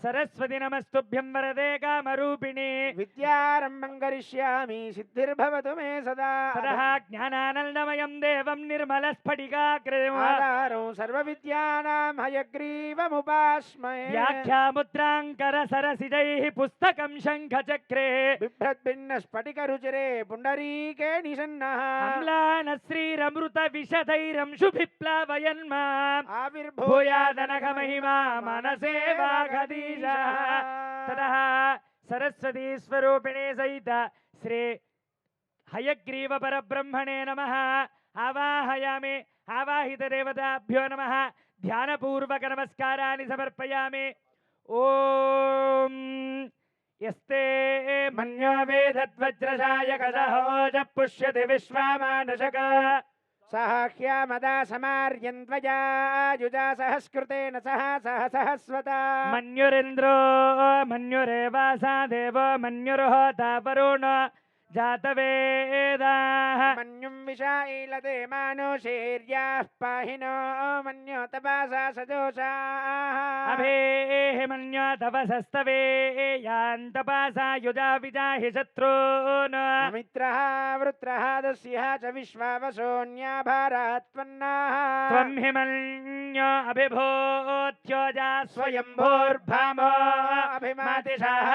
సరస్వతి నమస్తుభ్యం వరదే కామరూపిణి విద్యారంభం కరిష్యామి సిద్ధిర్భవతు మే సదా తదః జ్ఞానానందమయం దేవం నిర్మలస్ఫటికాకృతిం ఆధారం సర్వవిద్యానాం హయగ్రీవముపాస్మహే వ్యాఖ్యాముద్రాంకర సరసిజైః పుస్తకం శంఖచక్రే బిభ్రద్భిన్న స్ఫటికరుచిరే పుండరీకే నిషన్నః అమ్లాన శ్రీరమృత విశదైరంశుభిప్లావయన్మా భూయాదనఘ మహిమా మనసే వాగదీశ తదః సరస్వతీ స్వరూపిణే సహిత శ్రీ హయగ్రీవ పరబ్రహ్మణే నమః ఆవాహయామి ఆవాహిత దేవతాభ్యో నమః ధ్యానపూర్వక నమస్కారాన్ని సమర్పయామి ఓం యస్తే మన్యో వేదద్వజ్రశాయక సహోజ పుష్యతి విశ్వామానశక సహాహ్యామదా సమార్యంత్వయా యుజా సహస్కృతేన సహ సహస్వతా మన్యురింద్రో మన్యురేవాసా దేవో మన్యుర్హోతా వరుణ జాతవేదాః మన్యుం విషాయిలతే మానుషేర్యాః పాహినో మన్యో తపాసా సజోషాః అభేః మన్యో తపసస్తవే యాంతపాసా యుజా విజాహి శత్రూన్ మిత్రః వృత్రః దస్యః చ విశ్వావసోన్యాభారాత్పన్నాః త్వం హి మన్యో అభిభూత్యోజా స్వయంభూర్భామో అభిమాతిషాః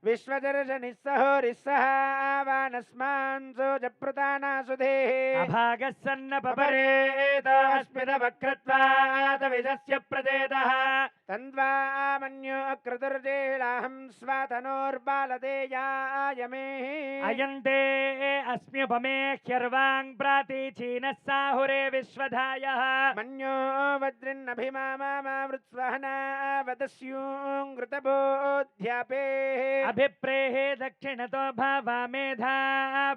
విశ్వదర్శనిస్సహోరిస్సహ ఆవానస్మాన్ సోజప్రుతానాసుధేః అభాగः సన్న పపరేతస్మిత వక్రత్వాత విజస్య ప్రచేతః తన్వా మన్యో అక్రతుర్జేళాహం స్వాతనోర్బాలదేయాయమే అయంతే అస్మ్యుపమే హ్యర్వాంగ్ ప్రాతీచీనः సాహురే విశ్వధాయः మన్యో వజ్రిన్నభిమామావృత్స్వహనా వదస్యూంగృతబోధ్యాపే అభిప్రేహే దక్షిణతో భావా మేధా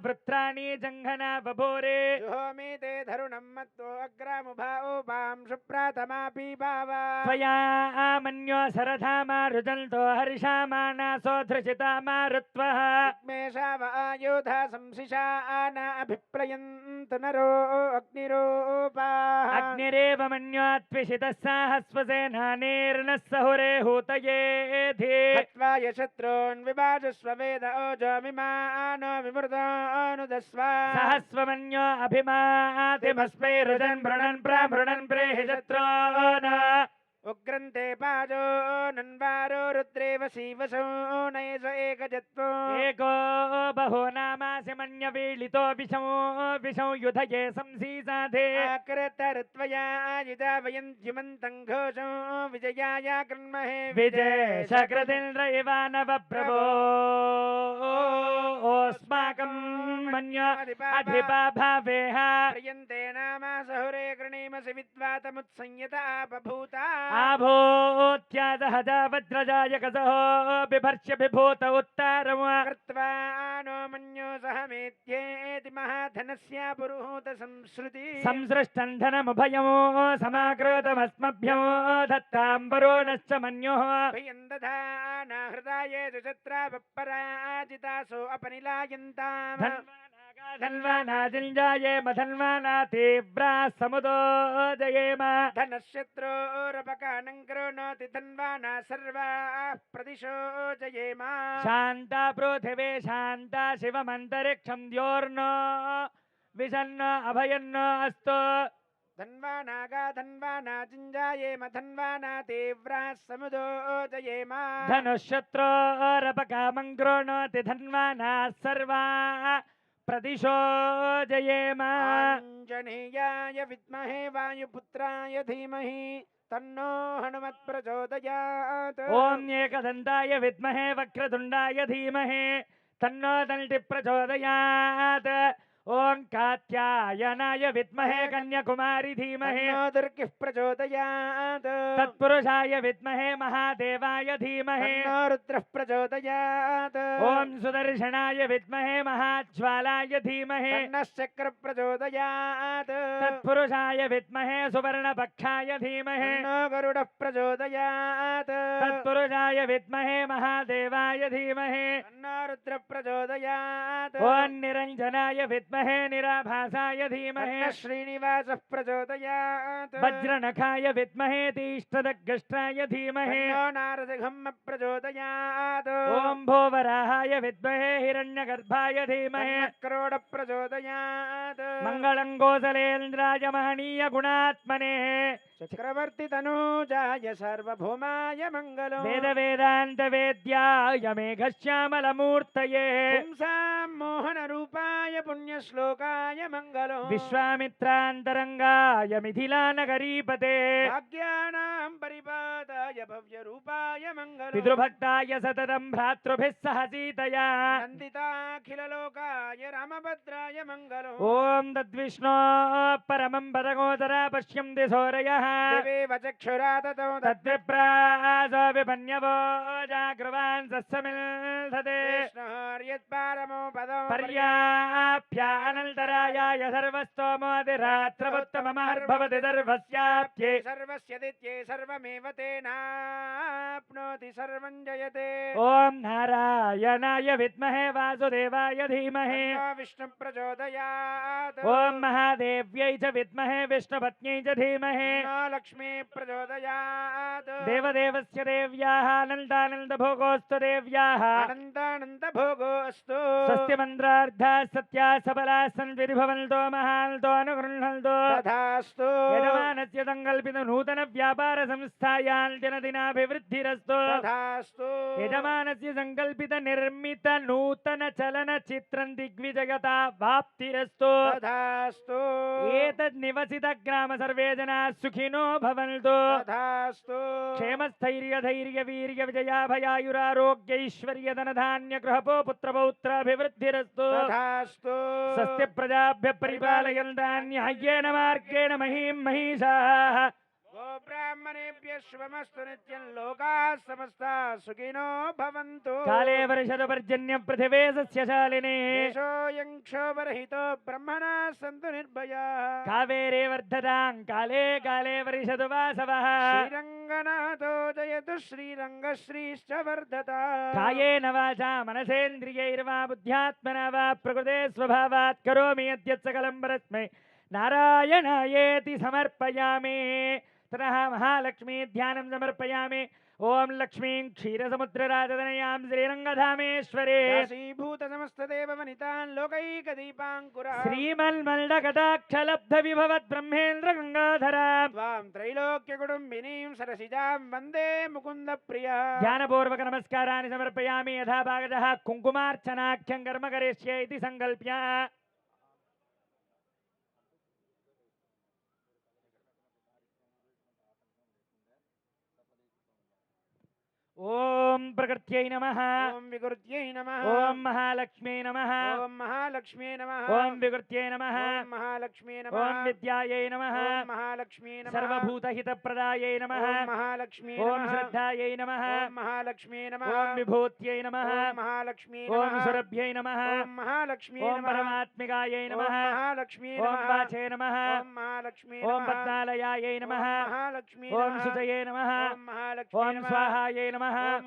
వృత్రాణి జంఘనా బభూరే జుహోమి తే ధరుణం మత్తో అగ్రాముభాపాం సుప్రాతమాపి భావా త్వయా మన్యో సరథామా రుజంతో హర్షామానాసో ధృషితామారుత్వః మేషావాయోధా సంశిషాన అభిప్రయంతు నరో అగ్నిరూపాః అగ్నిరేవ మన్యోత్విషితः సాహస్వసేనానీర్నः సహురే హూతయేధి హత్వా యశత్రూన్ విభాజస్వ వేద ఓజోమిమానో విమృతోనుదస్వ సహస్వమన్యో అభిమాతిమస్మై రుజన్ మృణన్ ప్రామృణన్ ప్రేహి శత్రూన్ ఉగ్రంతే పాజో నన్వారో రుద్రేవ శివసో నయస ఏకజత్వో ఏకో బహో నామాసి మన్యవీళితో విషం యుధయే సంసీసాధే ఆకృతరుత్వయా యుజా వయం జ్యుమంతం ఘోషం విజయాయ కృన్మహే విజేషకృతింద్ర ఇవానవ ప్రభో ఓస్మాకం మన్య అధిపా భావేహ ప్రియంతే నామా సహురే గృణీమసి విద్వాతముత్సంయత ఆపభూత ఆభూత్యాదహజ వజ్రజాయకసహో బిభర్ష్య బిభూత ఉత్తారమ కృత్వా నో మన్యో సహమేత్యేతి మహాధనస్య పురుహూత సంశ్రుతి సంసృష్టం ధనముభయమో సమాకృతమస్మభ్యమో దత్తాంబరోణశ్చ మన్యోః భయం దధానా హృదయేషు శత్రాపరాజితాసో అపనిలాయంతాం ధన్వానాజింజాయే మధన్వానా తీవ్రా సముదోజయేమ ధనశత్రోరపకానం కృణోతి ధన్వానా సర్వా ప్రదిశో జయేమ శాంతా పృథివీ శాంతా శివమంతరిక్షం ద్యోర్నో విషన్నో అభయన్నో అస్తు धन्वानागा धन्वानाजिञ्जायेम धन्वाना तीव्राः समुदोजयेम धनुःशत्रोरपकामं गृह्णोति धन्वानाः सर्वाः प्रदिशो जयेम आञ्जनेयाय विद्महे वायुपुत्राय धीमहि तन्नो हनुमत् प्रचोदयात् ॐ एकदन्ताय विद्महे वक्रतुण्डाय धीमहि तन्नो दन्ति प्रचोदयात् ॐ कात्यायनाय विद्महे कन्याकुमारी धीमहि तन्नो दुर्गिः प्रचोदयात् तत्पुरुषाय विद्महे महादेवाय धीमहि तन्नो रुद्रः प्रचोदयात् ॐ सुदर्शनाय विद्महे महाज्वालाय धीमहि तन्नः शक्रः प्रचोदयात् तत्पुरुषाय विद्महे सुवर्णपक्षाय धीमहि तन्नो गरुडः प्रचोदयात् तत्पुरुषाय विद्महे महादेवाय धीमहि तन्नो रुद्रः प्रचोदयात् ॐ निरञ्जनाय विद्महे निराभासाय धीमहि तन्नः श्रीनिवासः प्रचोदयात् वज्रनखाय विद्महे तीष्टदग्गष्ट्राय धीमहि तन्नो नारसिंहः प्रचोदयात् ॐ भोवराहाय विद्महे हिरण्यगर्भाय धीमहि तन्नः क्रोडः प्रचोदयात् मङ्गलं गोसलेन्द्राय महनीय गुणात्मने चक्रवर्ति तनूजाय सार्वभौमाय मङ्गलो वेद वेद्याय मेघश्यामलमूर्तये पुंसां मोहनरूपाय पुण्यश्लोकाय मङ्गलो विश्वामित्रान्तरङ्गाय मिथिलानगरीपते भाग्यानां परिपाताय भव्यरूपाय मङ्गलो पितृभक्ताय सततं भ्रातृभिः सह सीतया नन्दिताखिललोकाय रामभद्राय मङ्गलो ॐ तद्विष्णो परमं पदगोचरा पश्यन्ति सौरयः दिवेव चक्षुरा ततो तद्विप्रासो विपन्यवो जागृवान् सत्समिल्धते विष्णोर्यत्पारमो पदो पर्याप्यानन्तरायाय सर्वस्तोमोदिरात्रमुत्तममहर्भवति सर्वस्याप्ये सर्वस्य दित्ये सर्वमेव तेनाप्नोति सर्वं जयते ॐ नारायणाय विद्महे वासुदेवाय धीमहि तन्नो विष्णुः प्रचोदयात् ॐ महादेव्यै च विद्महे विष्णुपत्न्यै च धीमहि तन्नो लक्ष्मी प्रचोदयात् देवदेवस्य देव्याः अनन्तानन्दभोगोऽस्तु देव्याः अनन्तानन्दभोगो अस्तु स्वस्तिमन्त्रार्थाः सत्याः सबलाः सन्विधि भवन्तो महान्तो अनुगृह्णन्तो तथास्तु यजमानस्य सङ्कल्पित नूतन व्यापार संस्थायां दिनदिनाभिवृद्धिरस्तु तथास्तु यजमानस्य सङ्कल्पित निर्मित नूतन चलनचित्रं दिग्विजयता वाप्तिरस्तु तथास्तु एतद् निवसित ग्राम सर्वे जनाः सुखिनो भवन्तु तथास्तु क्षेमस्थैर्य धैर्य वीर्य विजयाभयायुरारोग्यैश्वर्य धनधान्य गृहपो पुत्रपौत्राभिवृद्धिरस्तु तथास्तु स्वस्ति प्रजाभ्यः परिपालयन्तां न्याय्येन मार्गेण महीं महिषाः गोब्राह्मणेभ्यः शुभमस्तु नित्यं लोकाः समस्ताः सुखिनो भवन्तु काले वर्षदपर्जन्य पृथिवे सस्यशालिने देशोऽयं क्षोभरहितो ब्रह्मणाः सन्तु निर्भयाः कावेरे वर्धतां काले काले वर्षतु वासवः श्रीरङ्गनाथो जयतु श्रीरङ्गश्रीश्च वर्धता कायेन वाचा मनसेन्द्रियैर्वा बुद्ध्यात्मना वा प्रकृते स्वभावात् करोमि यद्यत् सकलं परस्मै नारायणायेति समर्पयामि ततः महालक्ष्मी ध्यानं समर्पयामि ॐ लक्ष्मीं क्षीरसमुद्रराजतनयां श्रीरङ्गधामेश्वरे भूतसमस्तदेववनितान् लोकैकदीपाङ्कुराः श्रीमन्मल्लकटाक्षलब्धविभवद्ब्रह्मेन्द्रगङ्गाधरां त्वां त्रैलोक्यकुटुम्बिनीं सरसिजां वन्दे मुकुन्दप्रिया ध्यानपूर्वक नमस्काराणि समर्पयामि यथा भागतः कुङ्कुमार्चनाख्यं कर्म करिष्ये इति सङ्कल्प्य ॐ प्रकृत्यै नमः ॐ विकृत्यै नमः ॐ महालक्ष्म्यै नमः ॐ महालक्ष्म्यै नमः ॐ विकृत्यै नमः ॐ महालक्ष्म्यै नमः ॐ विद्यायै नमः ॐ महालक्ष्म्यै नमः सर्वभूतहितप्रदायै नमः ॐ महालक्ष्म्यै ॐ नमः श्रद्धायै नमः ॐ महालक्ष्म्यै नमः ॐ विभूत्यै नमः ॐ महालक्ष्म्यै ॐ नमः सुरभ्यै नमः ॐ महालक्ष्म्यै ॐ नमः परमात्मिकायै ॐ नमः महालक्ष्म्यै ॐ नमः वाचे नमः ॐ महालक्ष्म्यै ॐ नमः पद्मालयायै नमः ॐ महालक्ष्म्यै ॐ नमः शुचये नमः ॐ महालक्ष्म्यै ॐ नमः स्वाहायै नमः ॐ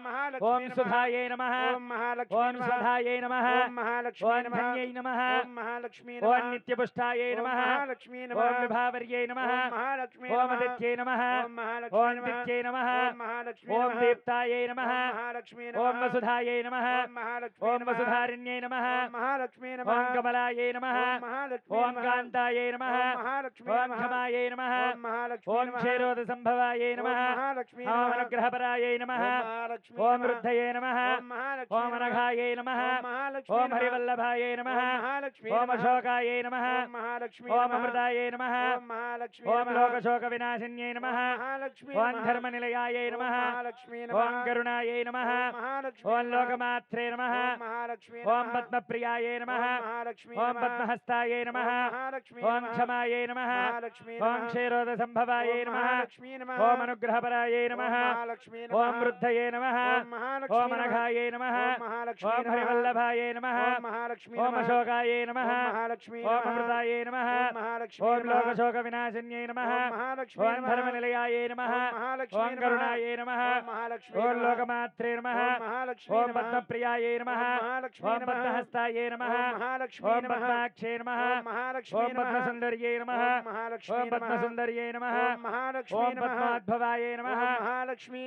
ఓం సుధాయే నమః ఓం మహాలక్ష్మీ ఓం స్వధాయే నమః ఓం మహాలక్ష్మీ ఓం ధన్యై నమః ఓం మహాలక్ష్మీ ఓం నిత్యపుష్టాయే నమః మహాలక్ష్మీ ఓం విభావర్యై నమః ఓం మహాలక్ష్మీ ఓం అదిత్యై నమః ఓం మహాలక్ష్మీ ఓం దిత్యై నమః ఓం మహాలక్ష్మీ ఓం దీప్తాయే నమః మహాలక్ష్మీ ఓం వసుధాయే నమః ఓం మహాలక్ష్మీ ఓం వసుధారిణ్యై నమః ఓం మహాలక్ష్మీ ఓం కమలాయే నమః ఓం మహాలక్ష్మీ ఓం కాంతాయే నమః మహాలక్ష్మీ ఓం క్షమాయే నమః ఓం మహాలక్ష్మీ ఓం క్షీరోద సంభవాయే నమః మహాలక్ష్మీ ఓం అనుగ్రహపరాయే నమః మహాలక్ష్మీ ఓం వృద్ధయే నమః ఓం మహాలక్ష్మీ ఓం అనఘాయే నమః ఓం మహాలక్ష్మీ ఓం హరివల్లభాయే నమః మహాలక్ష్మీ ఓం అశోకాయే నమః ఓం మహాలక్ష్మీ ఓం అమృతాయే నమః ఓం మహాలక్ష్మీ ఓం లోకశోక వినాశిన్యై నమః మహాలక్ష్మీ ఓం ధర్మనిలయాయే నమః మహాలక్ష్మీ ఓం కరుణాయే నమః మహాలక్ష్మీ ఓం లోకమాత్రే నమః మహాలక్ష్మీ ఓం పద్మప్రియాయే నమః మహాలక్ష్మీ ఓం పద్మహస్తాయే నమః మహాలక్ష్మీ ఓం క్షమాయే నమః మహాలక్ష్మీ ఓం క్షీరోద సంభవాయే నమః మహాలక్ష్మీ ఓం అనుగ్రహపరాయే నమః మహాలక్ష్మీ ఓం వృద్ధయే నమః మహాలక్ష్మీ ఓం అనఘాయే నమః మహాలక్ష్మీ ఓం హరివల్లభాయే నమః మహాలక్ష్మీ ఓం అశోకాయే నమః మహాలక్ష్మీ ఓం అమృతాయే నమః మహాలక్ష్మీ ఓం లోకశోక వినాశిన్యై నమః మహాలక్ష్మీ ఓం ధర్మనిలయాయే నమః మహాలక్ష్మీ ఓం కరుణాయే నమః మహాలక్ష్మీ ఓం లోకమాత్రే నమః మహాలక్ష్మీ ఓం పద్మప్రియాయే నమః మహాలక్ష్మీ ఓం పద్మహస్తాయే నమః మహాలక్ష్మీ ఓం పద్మాక్షే నమః మహాలక్ష్మీ ఓం పద్మసుందర్యై నమః మహాలక్ష్మీ ఓం పద్మసుందర్యై నమః మహాలక్ష్మీ ఓం పద్మాద్భవాయే నమః మహాలక్ష్మీ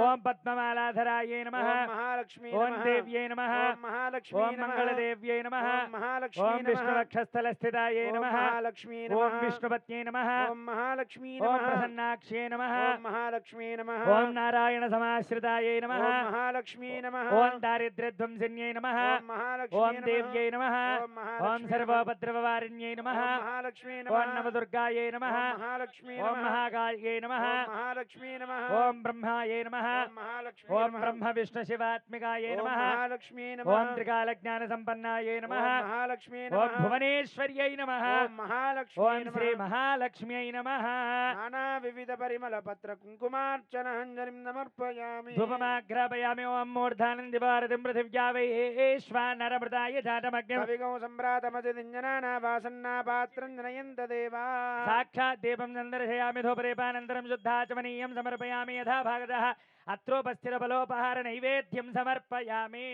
ఓం పద్మమాలాధరాయే నమః మహాలక్ష్మీ ఓం దేవ్యై నమః మహాలక్ష్మీ ఓం మంగళదేవ్యై నమః మహాలక్ష్మీ ఓం విష్ణువక్షస్థలస్థితాయే నమః మహాలక్ష్మీ ఓం విష్ణుపత్న్యై నమః ఓం మహాలక్ష్మీ ఓం ప్రసన్నాక్ష్యై నమః ఓం మహాలక్ష్మీ ఓం నారాయణ సమాశ్రితాయై నమః ఓం మహాలక్ష్మీ ఓం దారిద్ర్యధ్వంసిన్యై నమః ఓం మహాలక్ష్మీ ఓం దేవ్యై నమః ఓం మహాలక్ష్మీ ఓం సర్వోపద్రవవారిణ్యై నమః ఓం మహాలక్ష్మీ ఓం నవదుర్గాయై నమః ఓం మహాలక్ష్మీ ఓం మహాకాళ్యై నమః ఓం మహాలక్ష్మీ ఓం బ్రహ్మాయై నమః ఓం మహాలక్ష్మీ ఓం బ్రహ్మ విష్ణు శివాత్మికాయై ఓం నమః మహాలక్ష్మీ ఓం త్రికాలజ్ఞాన సంపన్నాయై నమః ఓం మహాలక్ష్మీ ఓం భువనేశ్వర్యై నమః ఓం మహాలక్ష్మీ ఓం శ్రీ మహాలక్ష్మ్యై నమః నానా వివిధ పరిమళ పత్ర కుంకుమార్చన అంజలిం సమర్పయామి ధూపమాగ్రాపయామి ఓం మూర్ధానంది భారతిం పృథివ్యా వైశ్వానరమృతాయ జాతమగ్నిం కవిగౌ సంభ్రాతమతి దింజనానా వాసన్నా పాత్రం జనయంత దేవా సాక్షాత్ దీపం సందర్శయామి ధూపదీపానంతరం శుద్ధాచమనీయం సమర్పయామి యథా భాగతః అత్రోపస్థిరబలోపహార నైవేద్యం సమర్పయామి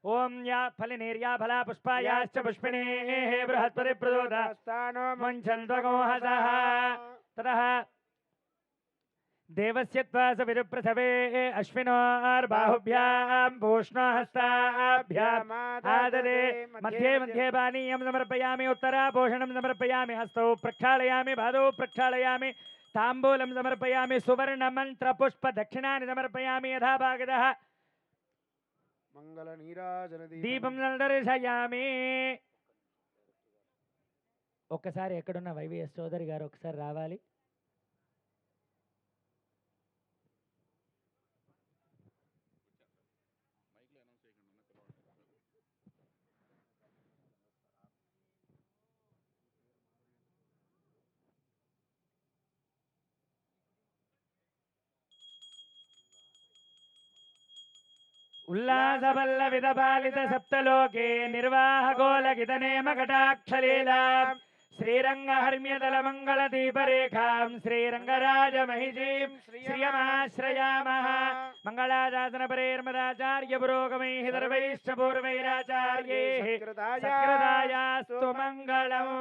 ఓం యా ఫలినేర్యా ఫలా పుష్పాయాశ్చ పుష్పిణేః బృహస్పతి ప్రచోదయాస్తానో ముంచన్త్వగోహసః తతః దేవస్య త్వాస విదుప్రసవే అశ్వినోర్బాహుభ్యాం పూష్ణోహస్తాభ్యాం ఆదదే మధ్యే మధ్యే పానీయం సమర్పయామి ఉత్తరా పోషణం సమర్పయామి హస్తౌ ప్రక్షాళయామి పాదౌ ప్రక్షాళయామి తాంబూలం సమర్పయామి సువర్ణ మంత్ర పుష్ప దక్షిణాన్ని సమర్పయామి యథా భాగతః మంగళ నీరాజన దీపం సందర్శయామి. ఒక్కసారి ఎక్కడున్న వైవిఎస్ చౌదరి గారు ఒకసారి రావాలి. ఉల్లాసవల్లవిదపాలిత సప్తలోకే నిర్వాహగోళగితనేమ కటాక్షలీలా శ్రీరంగహర్మ్యదల మంగళ దీపరేఖాం శ్రీరంగరాజమహిషీం శ్రియమాశ్రయామః. మంగళాశాసన పరేర్మదాచార్య పురోగమైః సర్వైశ్చ పూర్వైరాచార్యైః సత్కృతాయాస్తు మంగళం.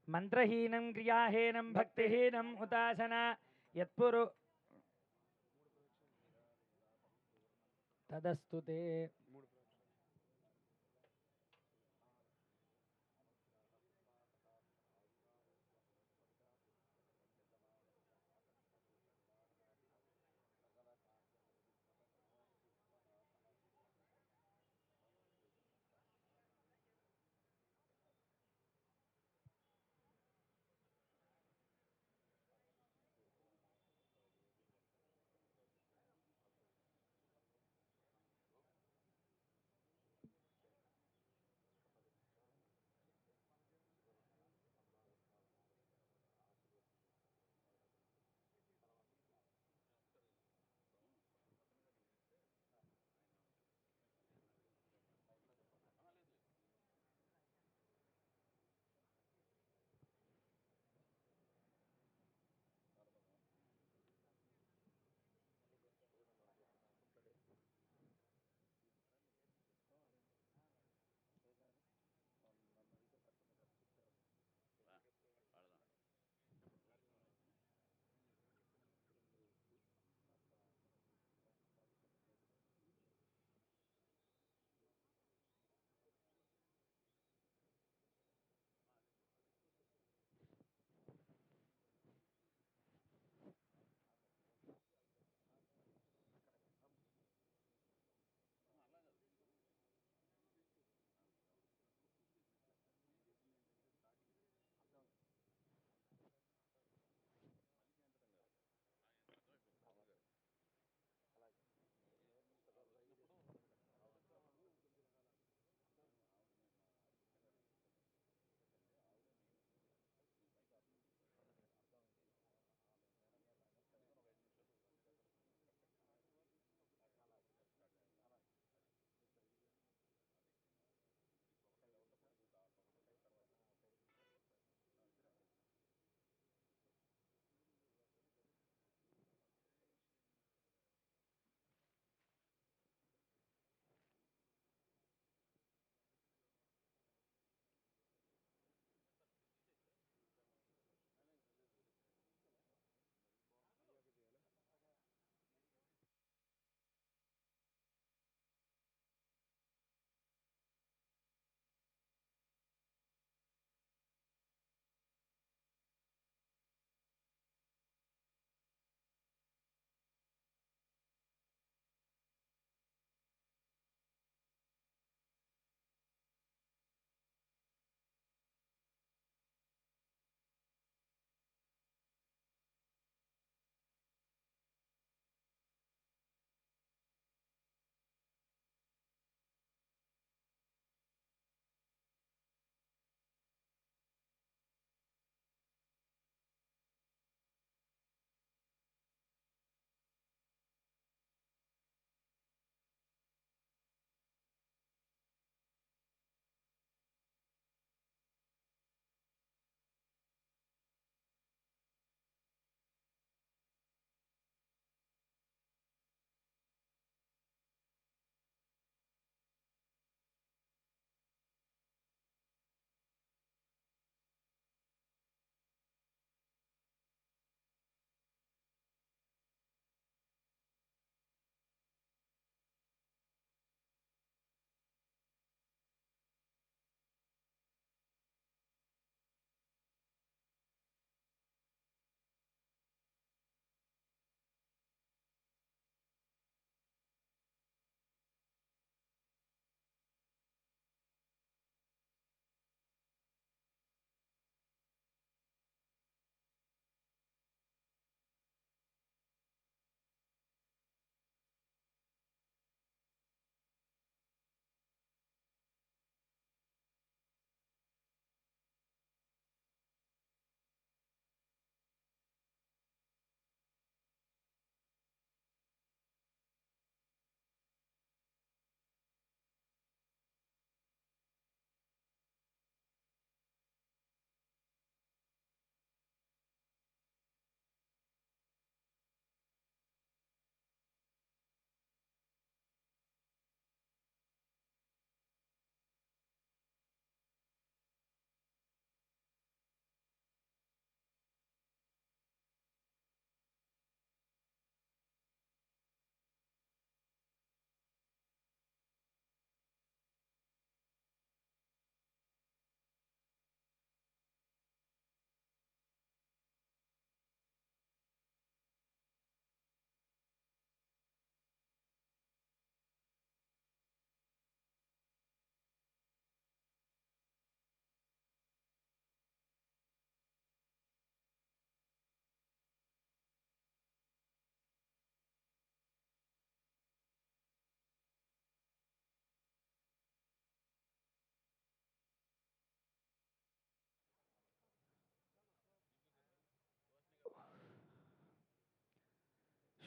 మంత్రహీనం క్రియాహీనం భక్తిహీనం ఉపాసన యత్పురు తదస్తుతే.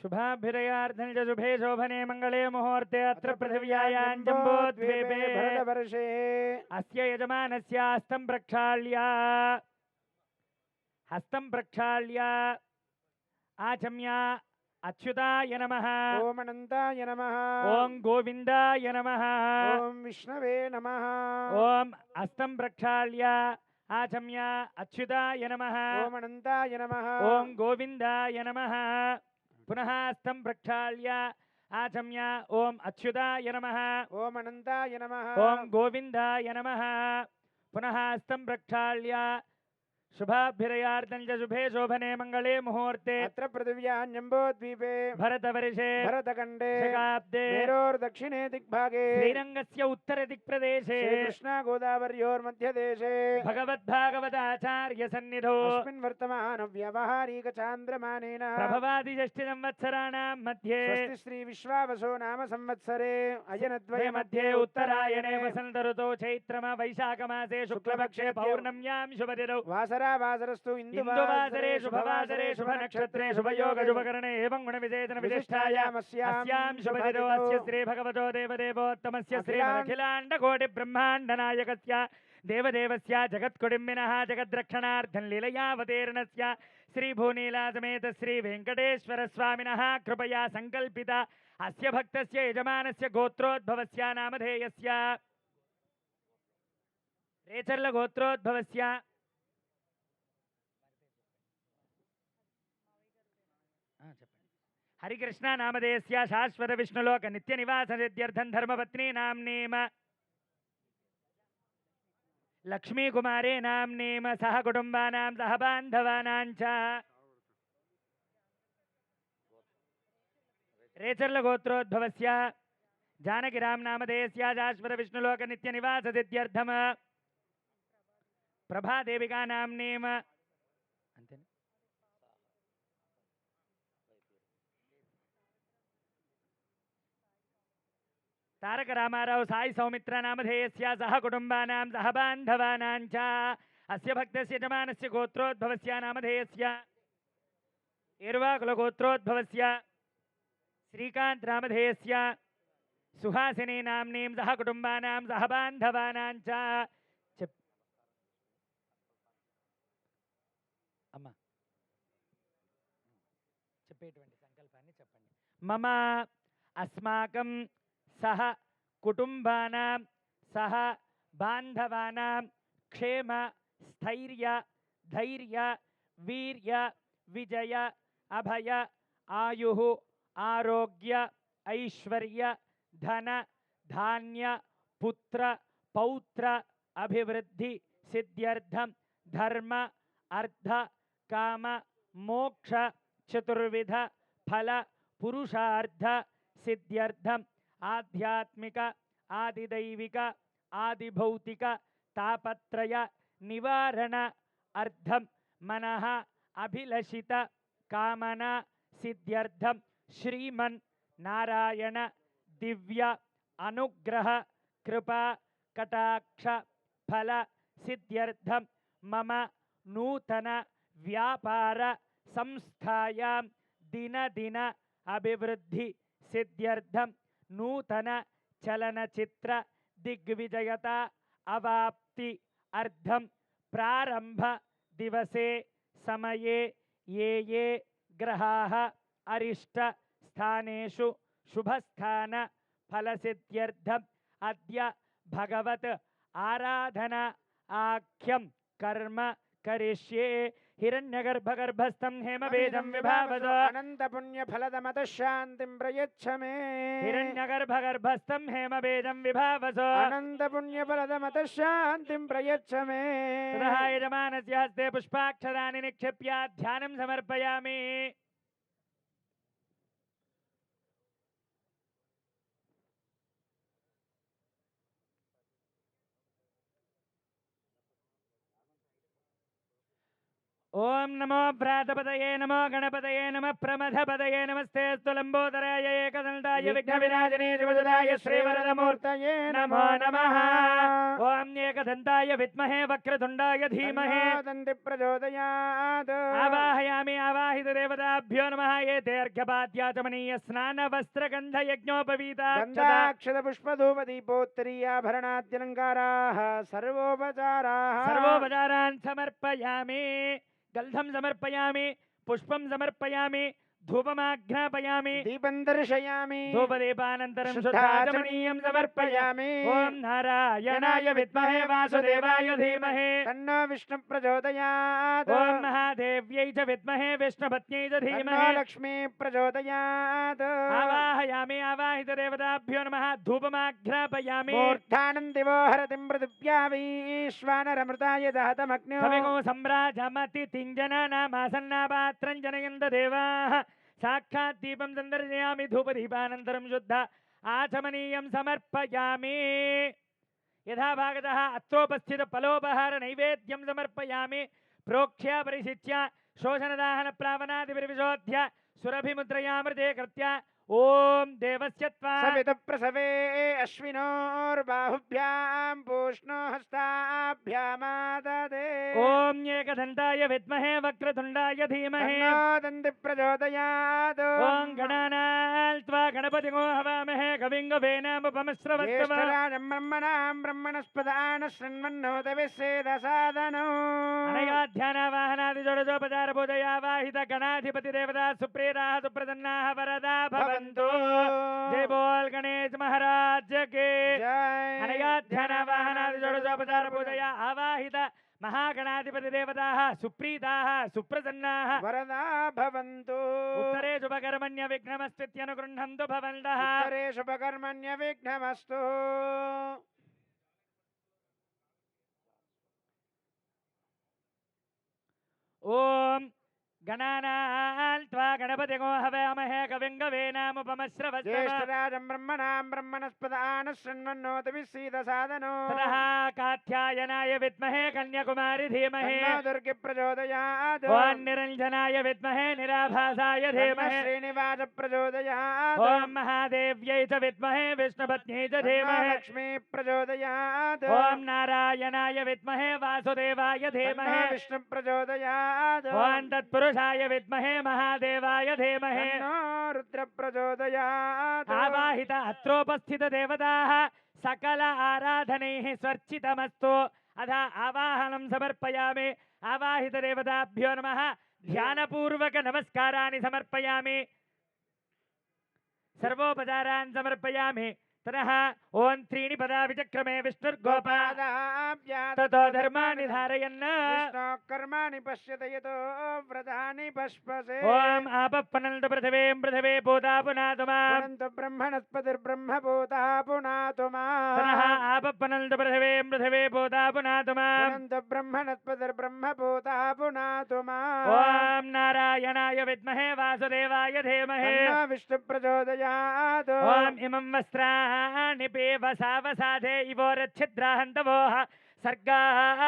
शुभाभिरयार्थं च शुभे शोभने मङ्गले मुहूर्ते अत्र पृथिव्यायां जम्बोद्वीपे भरतवर्षे अस्य यजमानस्य हस्तं प्रक्षाल्य आचम्य अच्युताय नमः ओम अनंताय नमः ॐ गोविन्दाय नमः ओम विष्णवे नमः ॐ हस्तं प्रक्षाल्य आचम्य अच्युताय नमः ओम अनंताय नमः ॐ गोविन्दाय नमः पुनः हस्तं प्रक्षाल्य आचम्य ॐ अच्युताय नमः ओम अनंताय नमः ॐ गोविन्दाय नमः पुनः हस्तं प्रक्षाल्य शुभाभिरयार्थं च शुभे शोभने मङ्गले मुहूर्ते अत्र पृथिव्यां जम्बोद्वीपे भरतवर्षे भरतखण्डे शकाब्दे मेरोर्दक्षिणे दिग्भागे श्रीरङ्गस्य उत्तरदिक्प्रदेशे श्रीकृष्णा गोदावर्योर्मध्यदेशे भगवद्भागवताचार्यसन्निधौ अस्मिन् वर्तमानव्यावहारिकचान्द्रमानेन प्रभवादिषष्टिसंवत्सराणां मध्ये स्वस्ति श्री विश्वावसो नाम संवत्सरे द्वय मध्ये उत्तरायणे वसन्तऋतौ चैत्रवैशाखमासे शुक्लपक्षे पौर्णम्यां शुभदिनौ वासरावासरस्तु इन्दुवासरे शुभवासरे शुभनक्षत्रे शुभयोग शुभकरणे एवं गुणविशेषण विशिष्टायामस्यां शुभदिनो अस्य श्री भगवतो देवदेवोत्तमस्य श्रीमखिलाण्डकोटिब्रह्माण्डनायकस्य देवदेवस्य जगत्कुडिम्बिनः जगद्रक्षणार्थं लीलयावतीर्णस्य श्रीभूनीलासमेत श्रीवेङ्कटेश्वरस्वामिनः कृपया सङ्कल्पिता अस्य भक्तस्य यजमानस्य गोत्रोद्भवस्य नामधेयस्य रेचर्लगोत्रोद्भवस्य हरिकृष्ण नामधेयस्य शाश्वत विष्णुलोक नित्यनिवास सिद्ध्यर्थं धर्मपत्नी नाम्नीम लक्ष्मीकुमारे नाम्नीम सह कुटुम्बानां सह बान्धवानां च रेचर्लगोत्रोद्भवस्य जानकीराम नामधेयस्य शाश्वत विष्णुलोक नित्यनिवास सिद्ध्यर्थं प्रभादेविका नाम्नीम तारक रामाराव साई सौमित्र नामधेयस्य सह कुटुम्बानां सह बान्धवानां च अस्य भक्तस्य यजमानस्य गोत्रोद्भवस्य नामधेयस्य एर्वाकुलगोत्रोद्भवस्य श्रीकान्त नामधेयस्य सुहासिनी नाम्नीं सह कुटुम्बानां सह बान्धवानां च अम्मा చెప్పేటువంటి సంకల్పాన్ని చెప్పండి మమ अस्माकं सह कुटुम्बानां सह बान्धवानां क्षेम स्थैर्य धैर्य वीर्य विजय अभय आयुः आरोग्य ऐश्वर्य धन धान्य पुत्र पौत्र अभिवृद्धि सिद्ध्यर्थं धर्म अर्थ काम मोक्ष चतुर्विध फल पुरुषार्थ सिद्ध्यर्थं आध्यात्मिक आदिदैविक आदिभौतिक तापत्रय निवारण अर्थं मनः अभिलषित कामना सिद्ध्यर्थं श्रीमन् नारायण दिव्य अनुग्रह कृपा कटाक्ष फल सिद्ध्यर्थं मम नूतन व्यापार संस्थायां दिन दिन अभिवृद्धि सिद्ध्यर्थं नूतन चलनचित्र दिग्विजयता अवाप्ति अर्थं प्रारंभ दिवसे समये ये ग्रहाः अरिष्ट स्थानेषु शुभस्थान फलसिद्ध्यर्थम् अद्य भगवत् आराधना आख्यं कर्म करिष्ये हिरण्यगर्भगर्भस्थं हेमबीजं विभावस अनंत पुण्य फलदमत शांतिं प्रयच्छ मे हिरण्यगर्भगर्भस्थं हेमबीजं विभावस अनंत पुण्य फलदमत शांतिं प्रयच्छ मे ततः यजमानस्य हस्ते पुष्पाक्षराणि निक्षिप्य ध्यानं समर्पयामि ఓం నమో భ్రాతపదయే నమో గణపతయే నమః ప్రమథపదయే నమస్తే స్థులంబోదరాయ ఏకదంతాయ విఘ్నవినాశనే శివసుదాయ శ్రీవరదమూర్తయే నమో నమః ఓం ఏకదంతాయ విద్మహే వక్రతుండాయ ధీమహి దంతి ప్రచోదయాత్ ఆవాహయామి ఆవాహిత దేవతాభ్యో నమః ఏతే అర్ఘ్యపాద్యాచమనీయ స్నాన వస్త్రగంధ యజ్ఞోపవీతాక్షత గంధాక్షత పుష్పధూపదీపోత్తరీయాభరణాద్యలంకారాः సర్వోపచారాः సర్వోపచారాన్ సమర్పయామి గంధం సమర్పయామి పుష్పం సమర్పయామి ధూపమాఘ్రాపయామి దీపం దర్శయామి ధూపదీపానంతరం శుద్ధాచమనీయం సమర్పయామి ఓం నారాయణాయ విద్మహే వాసుదేవాయ ధీమహి తన్నో విష్ణు ప్రచోదయాత్ ఓం మహాదేవ్యై చ విద్మహే విష్ణుపత్న్యై చ తన్నో ధీమహి లక్ష్మీ ప్రచోదయాత్ ఆవాహయామి ఆవాహిత దేవతాభ్యో నమః ధూపమాఘ్రాపయామి మూర్ధానం దివో హరతిం పృథివ్యా వైశ్వానరమృతాయ దహతమగ్న్యో కవిగో సమ్రాజమతి తింజనానామాసన్నాపాత్రం జనయంత దేవాః సాక్షాత్ దీపం సందర్శయామి ధూపదీపానంతరం శుద్ధ ఆచమనీయం సమర్పయామి యథాభాగతः అత్రోపస్థిత ఫలోపహార నైవేద్యం సమర్పయామి ప్రోక్ష్య పరిశిచ్య శోషణదాహన ప్లావనాదివిర్విశోధ్య సురభిముద్రయామృతే కృత్య ఓం దేవస్య త్వా సవిత ప్రసవే అశ్వినోర్బాహుభ్యాం పూష్ణో హస్తాభ్యామాదదే ఓం ఏకదంతాయ విద్మహే వక్రతుండాయ ధీమహి తన్నో దంతి ప్రచోదయాత్ ఓం గణానాల్త్వా గణపతిగో హవామహే కవిం గవేనాముపమశ్రవస్తవ జ్యేష్ఠరాజం బ్రహ్మణాం బ్రహ్మణస్పదాన శృణ్వన్నోదవిశ్వేదసాదనో అనయా ధ్యానవాహనాది జోడజోపచార పూజయావాహిత గణాధిపతి దేవతా సుప్రీతాः సుప్రసన్నాः వరదా భవంతు జై బోల్ గణేష్ మహారాజ్ కే అనయా ధ్యానవాహనాది జోడజోపచార పూజయా ఆవాహిత మహాగణాధిపతి దేవతాः సుప్రీతాः సుప్రసన్నాः వరదా భవంతు ఉత్తరే శుభకర్మణ్య విఘ్నమస్తిత్యనుగృహంతు భవంతః ఉత్తరే శుభకర్మణ్య విఘ్నమస్తు ఓం గణానాల్త్వా గణపతిగో హవామహే కవిం గవేనాముపమశ్రవస్తవ జ్యేష్ఠరాజం బ్రహ్మణాం బ్రహ్మణస్పదాన శృణ్వన్నోదవిశ్వేదసాదనో తతః కాత్యాయనాయ విద్మహే కన్యాకుమారి ధీమహి తన్నో దుర్గి ప్రచోదయాత్ ఓం నిరంజనాయ విద్మహే నిరాభాసాయ తన్నో ధీమహి శ్రీనివాస ప్రచోదయాత్ ఓం మహాదేవ్యై చ విద్మహే విష్ణుపత్న్యై చ తన్నో ధీమహి లక్ష్మీ ప్రచోదయాత్ ఓం నారాయణాయ విద్మహే వాసుదేవాయ తన్నో ధీమహి విష్ణు ప్రచోదయాత్ ఓం తత్పురుషాయ విద్మహే మహాదేవాయ ధీమహి తన్నో రుద్ర ప్రచోదయాత్ ఆవాహిత అత్రోపస్థిత దేవతాः సకల ఆరాధనైః స్వర్చితమస్తు అథ ఆవాహనం సమర్పయామి ఆవాహిత దేవతాభ్యో నమః ధ్యానపూర్వక నమస్కారాన్ని సమర్పయామి సర్వోపచారాన్ సమర్పయామి తదః ఓం త్రీణి పదా విచక్రమే విష్ణుర్గోపాద తతో ధర్మాణి ధారయన్ కర్మాణి పశ్యత యతో వ్రతాని పశ్పసే ఓం ఆపప్పనంత పృథివీం పృథివీ భూతా పునాతుమా పునంతు బ్రహ్మణస్పతిర్బ్రహ్మభూతా పునాతుమా తదః ఆపప్పనంత పృథివీం పృథివీ భూతా పునాతుమా పునంతు బ్రహ్మణస్పతిర్బ్రహ్మభూతా పునాతుమా ఓం నారాయణాయ విద్మహే వాసుదేవాయ ధీమహి తన్నో విష్ణు ప్రచోదయాత్ ఓం ఇమం వస్త్రాణి పేవసావసాధే ఇవోరచ్ఛిద్రాహంతవోః సర్గాః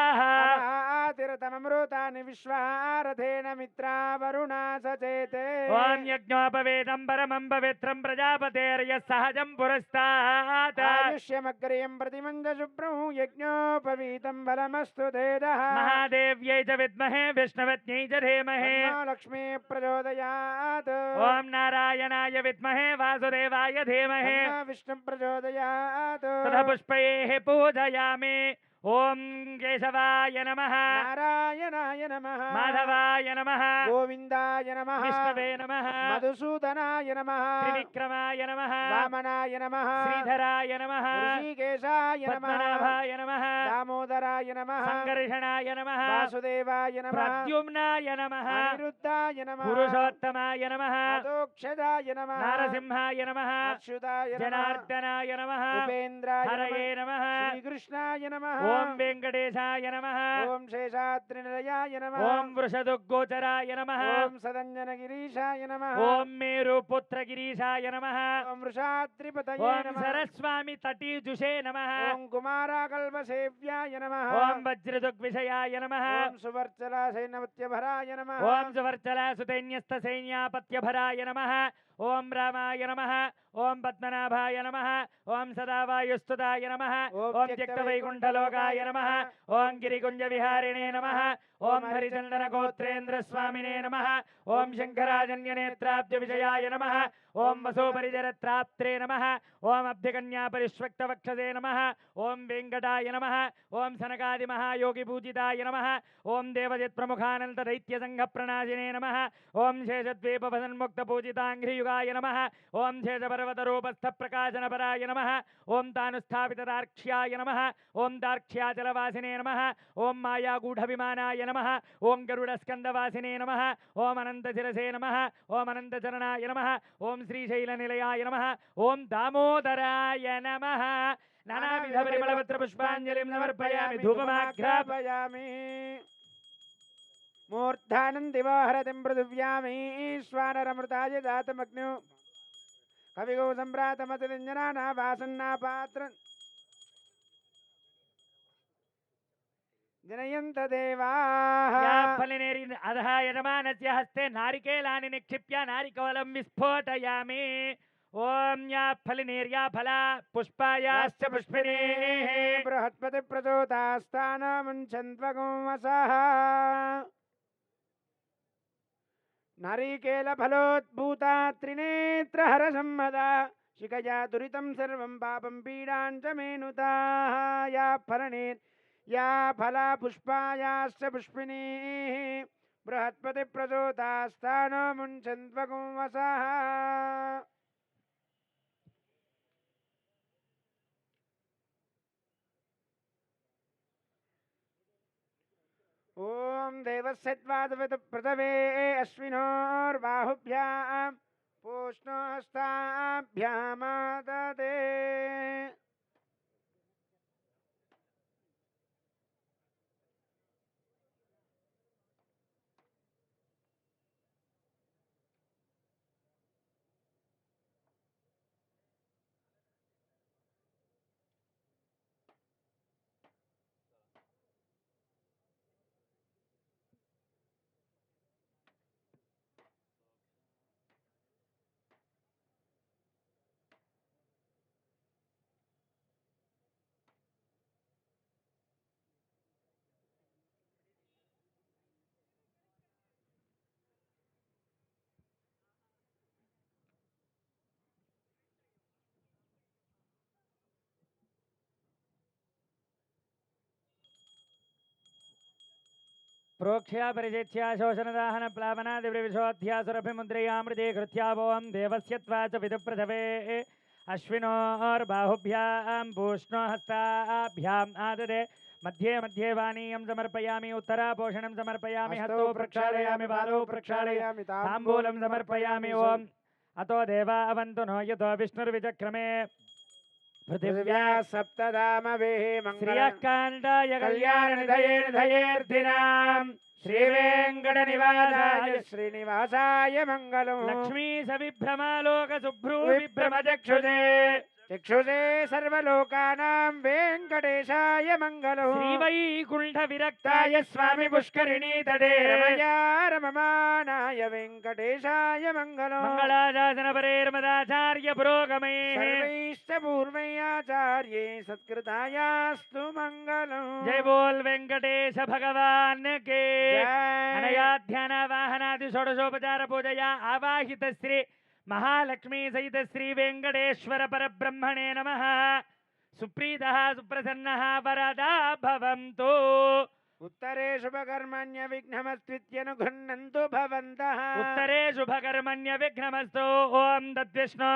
తిరతమృతాని విశ్వారథేన మిత్రావరుణా సచేతే ఓం యజ్ఞోపవేతం పరమం పవిత్రం ప్రజాపతేర్యః సహజం పురస్తాత్ ఆయుష్యమగ్రయం ప్రతిమంద శుభ్రం యజ్ఞోపవీతం బలమస్తు తేజః మహాదేవ్యై చ విద్మహే విష్ణుపత్న్యై చ ధీమహి తన్నో లక్ష్మీ ప్రచోదయాత్ ఓం నారాయణాయ విద్మహే వాసుదేవాయ ధీమహి తన్నో విష్ణు ప్రచోదయాత్ తథ పుష్పైః పూజయామి ఓం కేశవాయ నమః నారాయణాయ నమః మాధవాయ నమః గోవిందాయ నమః విష్ణవే నమః మధుసూదనాయ నమః త్రివిక్రమాయ నమః వామనాయ నమః శ్రీధరాయ నమః ఋషికేశాయ నమః పద్మనాభాయ నమః దామోదరాయ నమః సంకర్షణాయ నమః వాసుదేవాయ నమః ప్రద్యుమ్నాయ నమః అనిరుద్ధాయ నమః పురుషోత్తమాయ నమః అదోక్షజాయ నమః నారసింహాయ నమః అచ్యుతాయ నమః జనార్దనాయ నమః ఉపేంద్రాయ హరయే నమః నమః శ్రీకృష్ణాయ నమః ఓం వెంకటేశాయ నమః ఓం శేషాద్రినిలయాయ నమః ఓం వృషదుగ్గోచరాయ నమః ఓం సదంజనగిరీశాయ నమః ఓం మేరుపుత్రగిరీశాయ నమః ఓం వృషాద్రిపతయే ఓం నమః సరస్వామి తటీజుషే నమః ఓం కుమారాకల్పసేవ్యాయ నమః ఓం వజ్రదుగ్విషయాయ నమః ఓం సువర్చలాసైనవత్యభరాయ నమః ఓం సువర్చలాసుతైన్యస్తసైన్యాపత్యభరాయ నమః ఓం రామాయ నమః ఓం పద్మనాభాయ నమః ఓం సదావాయుస్తుతాయ నమః ఓం త్యక్తవైకుంఠలోకాయ నమః ఓం గిరికుంజవిహారిణే నమః ఓం హరిచందనగోత్రేంద్రస్వామినే నమః ఓం శంకరాజన్యనేత్రాబ్జవిజయాయ నమః ఓం వసోపరిజరత్రాప్త్రే నమః ఓం అబ్ధికన్యాపరిష్వక్తవక్షసే నమః ఓం వెంకటాయ నమః ఓం సనకాదిమహాయోగిపూజితాయ నమః ఓం దేవజిత్ప్రముఖానంతదైత్యసంఘప్రణాశినే నమః ఓం శేషద్వీపవసన్ముక్తపూజితాంఘ్రియుగాయ నమః ఓం శేషపర్వతరూపస్థప్రకాశనపరాయ నమః ఓం తానుస్థాపితదార్క్ష్యాయ నమః ఓం దార్క్ష్యాచలవాసినే నమః ఓం మాయాగూఢవిమానాయ నమః ఓం గరుడస్కందవాసినే నమః ఓం అనంతశిరసే నమః ఓం అనంతచరణాయ నమః ఓం శ్రీశైలనిలయాయ నమః ఓం దామోదరాయ నమః నానావిధ పరిమళపత్ర పుష్పాంజలిం సమర్పయామి ధూపమాఘ్రాపయామి మూర్ధానం దివాహరతిం పృథివ్యామీశ్వరమృతాయ దాతమగ్న్యో కవిగౌ సంభ్రాతమతిరంజనా వాసన్నాపాత్ర జనయంత దేవాః ఫలినేరి అధహాయ యజమానస్య హస్తే నారికేలాని నిక్షిప్య నారికోలం విస్ఫోటయామి ఓం యా ఫలినేర్యా ఫలా పుష్పాయాశ్చ పుష్పిణీ బృహస్పతి ప్రచోదాస్తానముంచన్త్వగోమసః నారీకేల ఫలోద్భూతా త్రినేత్రహర సమ్మదా శిఖయా దురితం సర్వం పాపం పీడాం చ మేనుతాః యా ఫలనేర్ యా ఫలా పుష్పాయాశ్చ పుష్పిణీ బృహస్పతి ప్రచోదాస్తానముంచన్త్వగోమసః ఓం దేవస్యద్వాదవత ప్రథవే అశ్వినోర్బాహుభ్యాం పూష్ణోహస్తాభ్యామాదదే ప్రోక్ష్యా పరిచేత్యా శోషణదాహన ప్లావనాదివిశోధ్యాసురభిముద్రయామృతే కృత్యావోం దేవస్యత్వాచ విదుప్రథవే అశ్వినోర్బాహుభ్యాం పూష్ణో హస్తాభ్యాం ఆదదే मध्ये मध्ये वाणीयं समर्पयामि उत्तरापोषणं समर्पयामि हस्तौ प्रक्षालयामि बालौ प्रक्षालयामि ताम्बूलं समर्पयामि ओम् अतो देवा अवन्तु नो यतो विष्णुर्विचक्रमे पृथिव्या सप्तधामवेः श्रियःकान्ताय कल्याणनिधये निधयेऽर्थिनां श्रीवेङ्कटनिवासाय श्रीनिवासाय मङ्गलम् लक्ष्मी सविभ्रमालोकशुभ्रू विभ्रमचक्षुषे चक्षुषे सर्वलोकानां वेङ्कटेशाय मङ्गलम् श्रीवैकुण्ठविरक्ताय स्वामी पुष्करिणी तटे रमया रममानाय वेङ्कटेशाय मङ्गलम् मङ्गलाशासनपरेर्मदाचार्य पुरोगमे सर्वैश्च पूर्वैराचार्ये सत्कृतायास्तु मङ्गलम् जय बोल वेंकटेश भगवान के अनया ध्यान वाहनादि षोडशोपचार पूजया आवाहित श्री महालक्ष्मी सहित श्री वेंकटेश्वर परब्रह्मणे नमः सुप्रीतः सुप्रसन्नः वरदा भवन्तु उत्तरे शुभकर्मण्य विघ्नमस्त्वित्यनुगृह्णन्तु भवन्तः उत्तरे शुभकर्मण्य विघ्नमस्तु ओम तद्विष्णो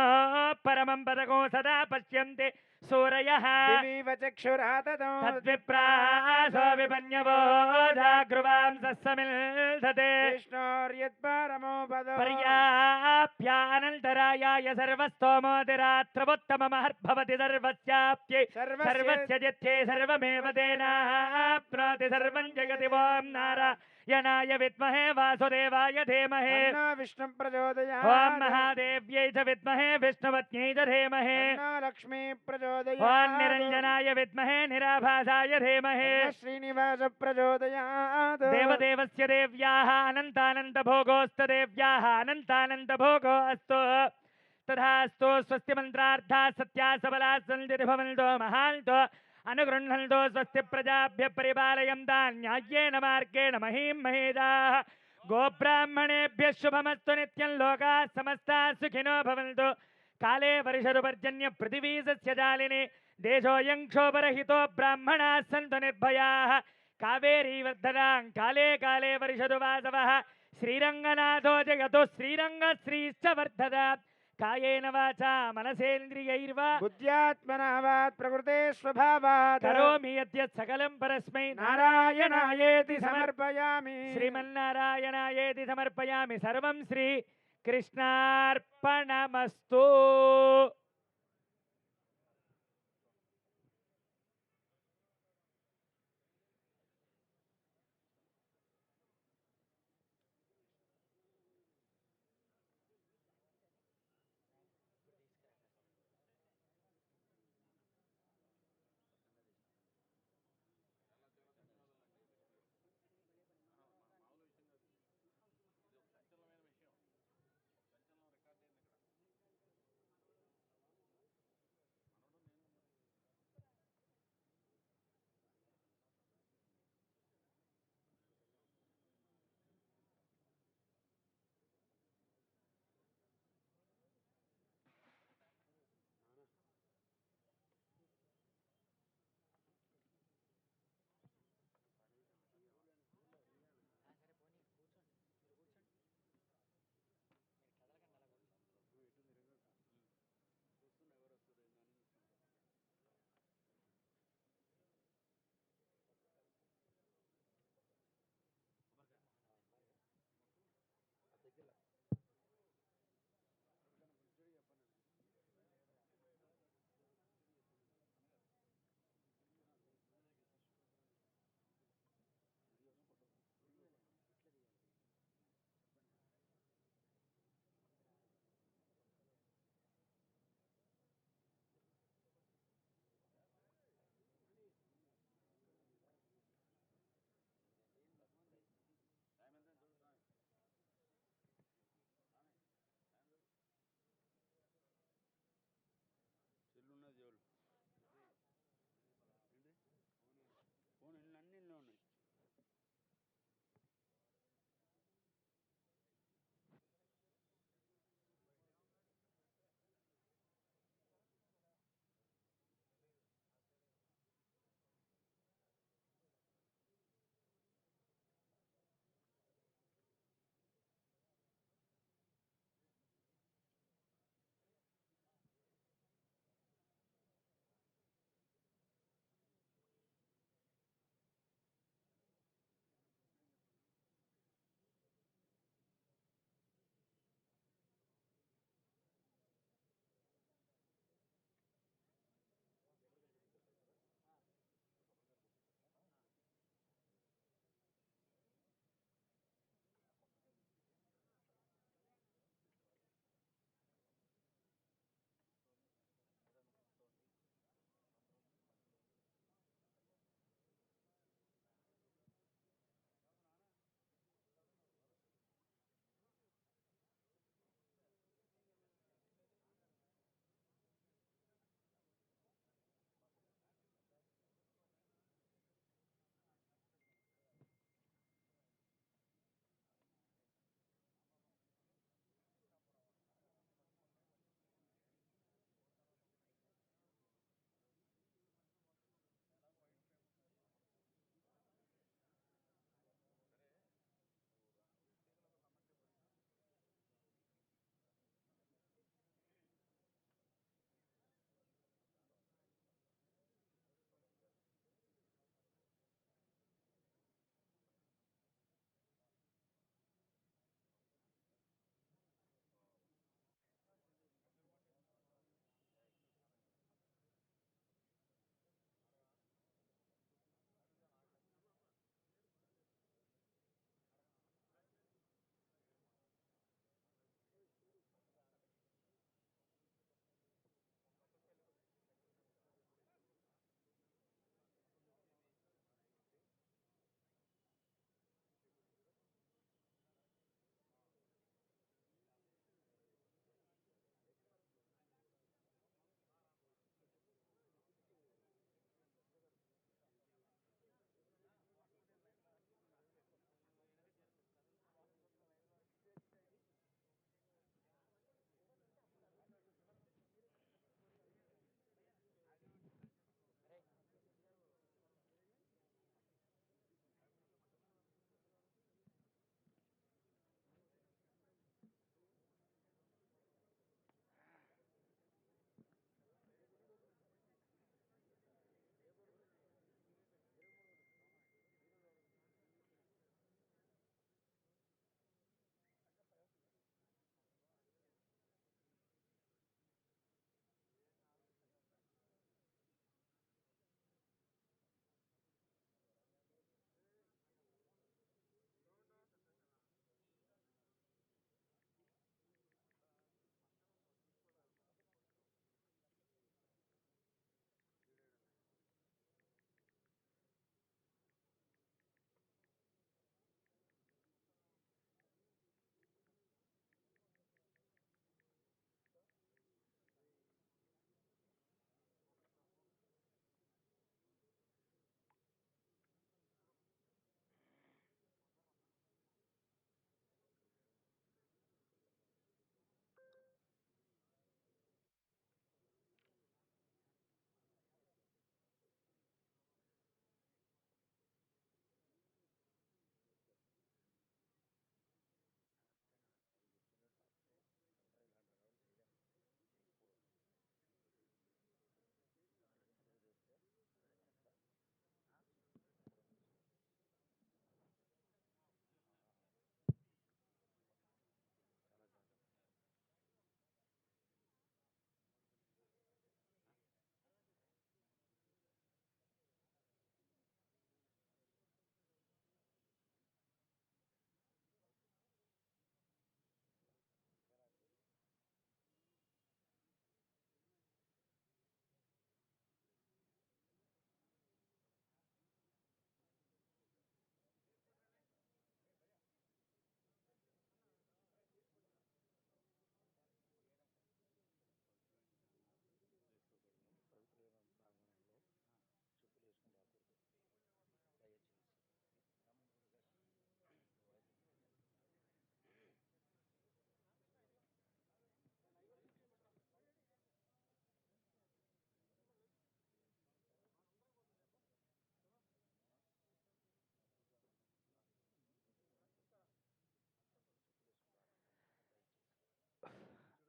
परमं पदको सदा पश्यन्ते सूरयः दिवीव चक्षुराततो तद्विप्रासो विपन्यवो जागृवां सस्समिल्धते विष्णोर्यत्परमो पदो पर्याप्यानन्तरायाय सर्वस्तोमोतिरात्रमुत्तममहर्भवति सर्वस्याप्यै सर्वस्य जित्ये सर्वमेव तेनाप्नोति सर्वं जगति ओम नारायणाय विद्महे वासुदेवाय धीमहि विष्णु प्रचोदयात् ओम महादेव्यै च विद्महे विष्णुपत्न्यै च धीमहि लक्ष्मी प्रचोदयात् ओम निरञ्जनाय विद्महे निराभासाय धीमहि श्रीनिवास प्रचोदयात् देवदेवस्य देव्याः अनन्तानन्तभोगोऽस्तु देव्याः अनन्तानन्तभोगो अस्तु तथास्तु स्वस्ति मन्त्रार्थाः सत्याः सबलाः सन्ति भवन्तो महान्तो अनुगृह्णन्तो स्वस्ति प्रजाभ्यः परिपालयन्तां न्याय्येन मार्गेण महीं महेदाः गोब्राह्मणेभ्यः शुभमस्तु नित्यं लोकाः समस्ताः सुखिनो भवन्तु काले वर्षतु पर्जन्य पृथिवी सस्यजालिनी देशोऽयं क्षोभरहितो ब्राह्मणाः सन्तु निर्भयाः कावेरी वर्धनां काले काले वर्षतु वासवः श्रीरङ्गनाथो जगतो श्रीरङ्गश्रीश्च वर्धतात् कायेन वाचा मनसेन्द्रियैर्वा बुद्ध्यात्मना वात् प्रकृते स्वभावात् करोमि यद्यत् सकलं परस्मै नारायणायेति समर्पयामि श्रीमन्नारायणायेति समर्पयामि सर्वं श्री कृष्णार्पणमस्तु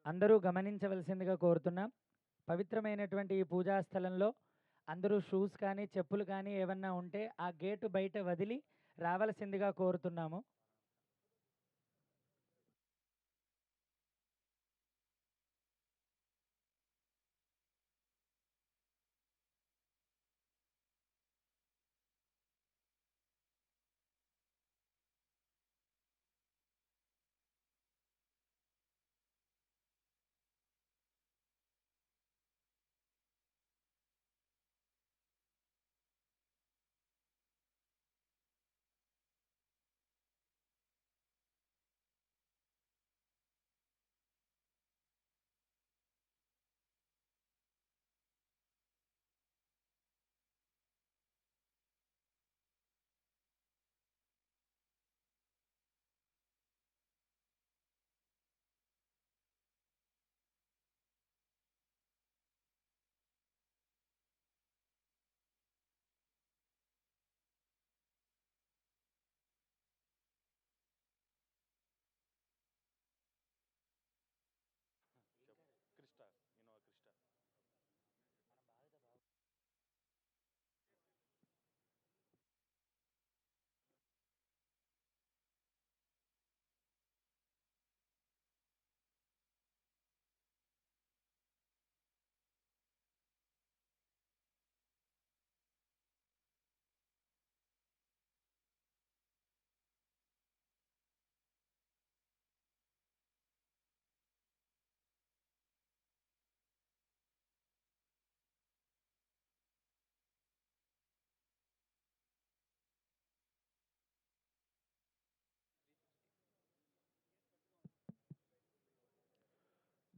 అందరూ గమనించవలసిందిగా కోరుతున్నాం. పవిత్రమైనటువంటి ఈ పూజా స్థలంలో అందరూ షూస్ కానీ, చెప్పులు కానీ ఏవన్నా ఉంటే ఆ గేటు బయట వదిలి రావలసిందిగా కోరుతున్నాము. Krista, Krista.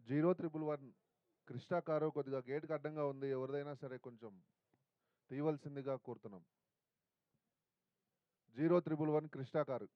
Zero 111 Crysta car కొద్దిగా గేట్‌కి అడ్డంగా ఉంది. ఎవరిదైనా సరే కొంచెం తీయవలసిందిగా కోరుతున్నాం. 0111 క్రిస్టా కారు.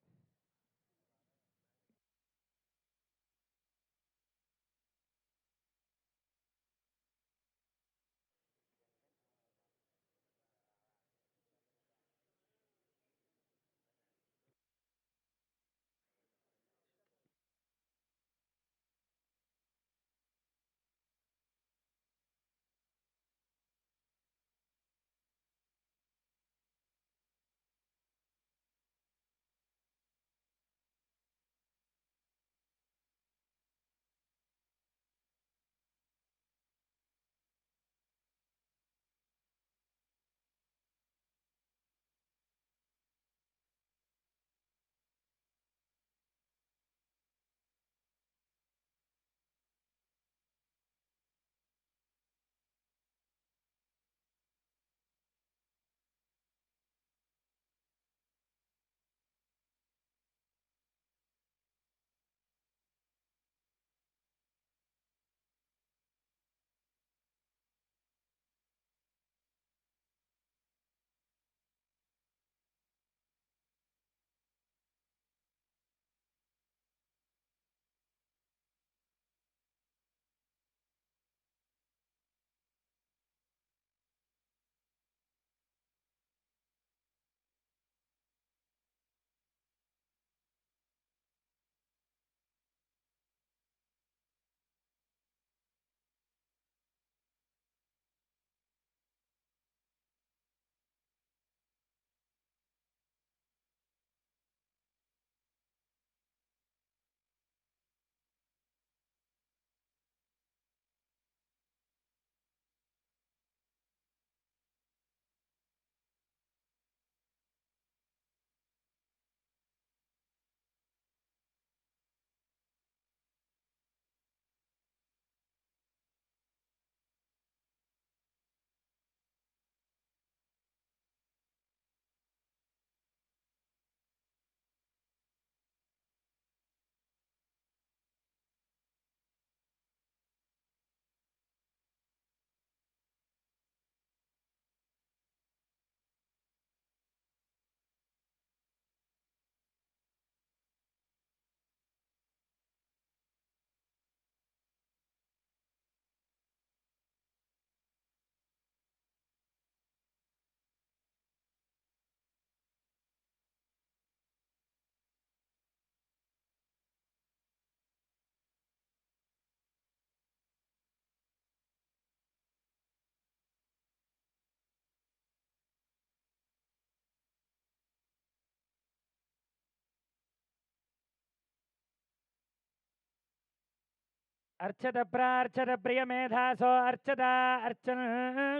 अर्चत प्रार्चत प्रियमेधासो अर्चत अर्चन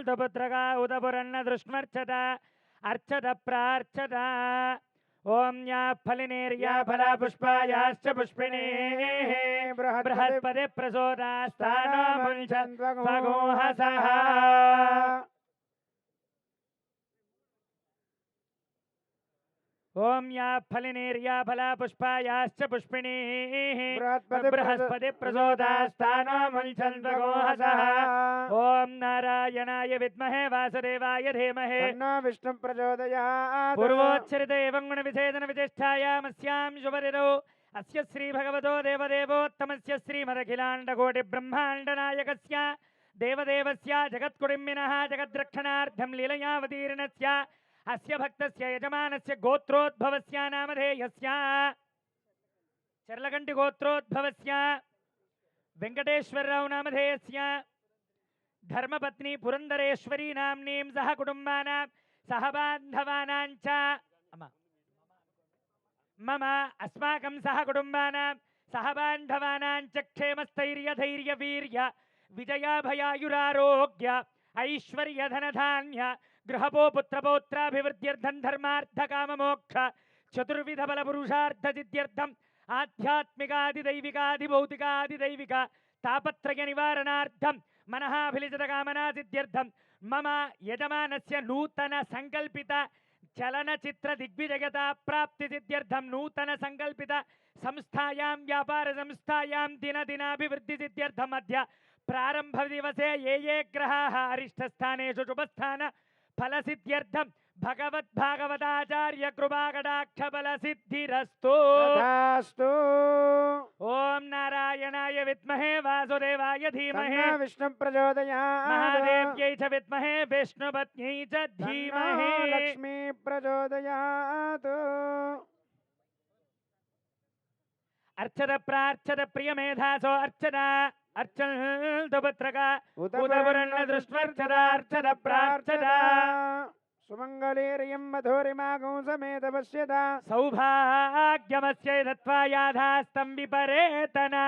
दुपुत्रका उदपुरन्न दृष्मर्चत अर्चत प्रार्चत ओम या फलिनेर्या फला पुष्पायाश्च पुष्पिणीः बृहस्पति प्रसोदास्तानो मुञ्चन्त्वगोहसः ओम या फलिनेर्या फला पुष्पायाश्च पुष्पिणीः बृहस्पति प्रसोदास्तानो मुञ्चन्त्वगोहसः ओम नारायणाय विद्महे वासुदेवाय धीमहि तन्नो विष्णुः प्रचोदयात् पूर्वोच्चरित एवं गुणविशेषण विशिष्टायामस्यां शुभरिदौ अस्य श्री भगवतो देवदेवोत्तमस्य श्रीमदखिलाण्डकोटिब्रह्माण्डनायकस्य देवदेवस्य जगत्कुटुम्बिनः जगद्रक्षणार्थं लीलयावतीर्णस्य अस्य भक्तस्य यजमानस्य गोत्रोद्भवस्य नामधेयस्य चर्लगंटि गोत्रोद्भवस्य वेंकटेश्वरराव नामधेयस्य धर्मपत्नी पुरंदरेश्वरी नाम्नीं सह कुटुंबानां सह बान्धवानां च मम अस्माकं सह कुटुंबानां सह बान्धवानां च क्षेमस्थैर्य धैर्य वीर्य विजयाभयायुरारोग्य ऐश्वर्य धनधान्य गृहपो पुत्रपौत्राभिवृद्ध्यर्थं धर्मार्थकाममोक्ष चतुर्विध बलपुरुषार्थ सिद्ध्यर्थम् आध्यात्मिकादिदैविकादिभौतिकादिदैविक तापत्रय निवारणार्थं मनःभिलिचितकामना सिद्ध्यर्थं मम यजमानस्य नूतन संकल्पित चलनचित्र दिग्विजयता प्राप्ति सिद्ध्यर्थं नूतन संकल्पित संस्थायां व्यापार संस्थायां दिनदिनाभिवृद्धि सिद्ध्यर्थम् अद्य प्रारंभ दिवसे ये ग्रहाः अरिष्टस्थानेषु शुभस्थान फलसिद्ध्यर्थं भगवद्भागवताचार्य कृपाकटाक्षफलसिद्धिरस्तु तथास्तु ओम नारायणाय विद्महे वासुदेवाय धीमहि तन्नो विष्णुः प्रचोदयात् महादेव्यै च विद्महे विष्णुपत्न्यै च तन्नो धीमहि लक्ष्मी प्रचोदयात् अर्चत प्रार्चत प्रियमेधासो अर्चत अर्चन दुपुत्रका उदपुरन्न दृष्ट्वर्चत अर्चत प्रार्चत सुमङ्गलेर्यं मधुरिमागं समेत पश्यता सौभाग्यमस्यै दत्त्वा याधास्तं विपरेतना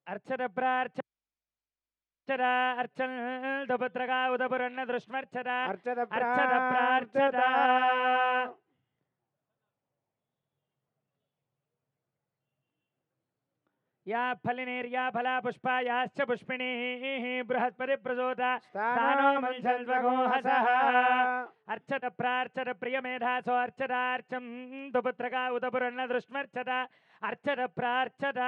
అర్చత ప్రార్చత అర్చన్ దుపుత్రగా ఉదపురన్న దృష్మర్చత అర్చత అర్చత ప్రార్చత या फलिनेर्या फला पुष्पा याश्च पुष्पिणीः बृहस्पति प्रचोद स्थानो मल्छन्वगोहसः अर्चत प्रार्चत प्रियमेधासो अर्चतार्चं दुपुत्रका उदपुरन्न दृष्मर्चत अर्चत प्रार्चत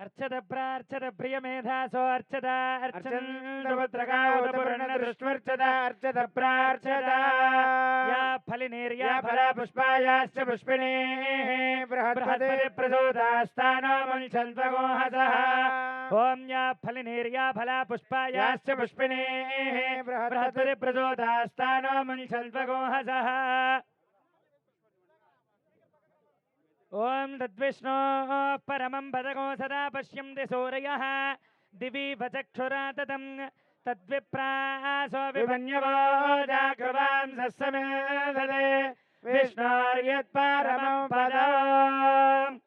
अर्चत प्रार्चत प्रियमेधासो अर्चत अर्चन्दपुत्रका उदपूर्णदृष्ट्वर्चत अर्चत प्रार्चत या फलिनेर्या फला पुष्पायाश्च पुष्पिणीः बृहस्पति प्रचोदास्तानो मुञ्चन्त्वगोहसः ओम या फलिनेर्या फला पुष्पायाश्च याश्च पुष्पिणीः बृहस्पति प्रचोदास्तानो मुञ्चन्त्वगोहसः ओम तद्विष्णो परमं पदगो सदा पश्यन्ति सूरयः दिवि वचक्षुरा ततं तद्विप्रासो विमन्यवो जागृवां सस्समेधते विष्णोर्यत्परमं पदम्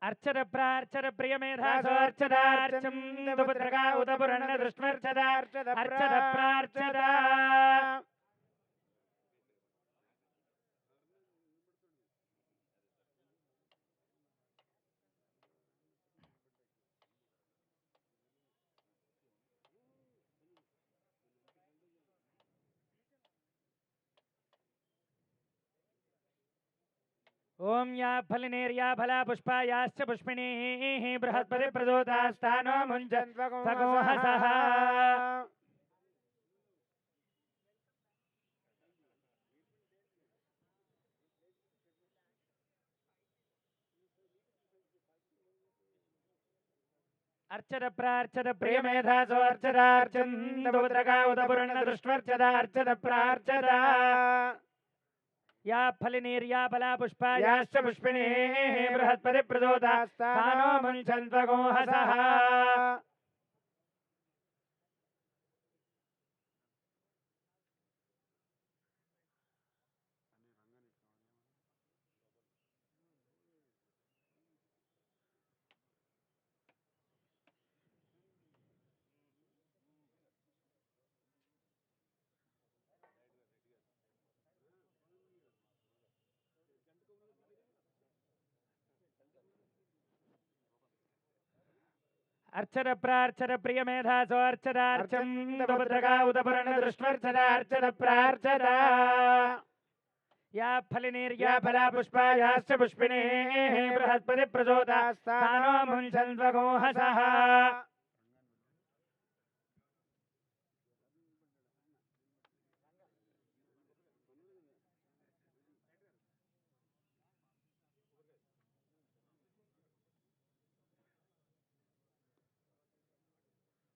अर्चत प्रार्चत प्रियमेधासो अर्चदार्चं दुपुत्रका उदपूर्णदृष्ट्वर्चत अर्चत प्रार्चत ओम या फलिनेर्या फला पुष्पायाश्च पुष्पिणीः बृहस्पति प्रचोदास्तानो मुञ्चन्त्वगोहसः अर्चत प्रार्चत प्रियमेधासो अर्चदार्चन्दपुत्रका उदपूर्णदृष्ट्वर्चत अर्चत प्रार्चत या फलिनेर्या फला पुष्पायाश्च याश्च पुष्पिणीः बृहस्पति प्रचोदास्तानो मुञ्चन्त्वगोहसः अर्चत प्रार्चत प्रियमेधासो अर्चदार्चं दुपुत्रका उदपूर्णदृष्ट्वर्चत अर्चत प्रार्चत या फलिनेर्या या फला पुष्पायाश्च पुष्पिणीः बृहस्पति प्रचोदास्तानो मुञ्चन्त्वगोहसः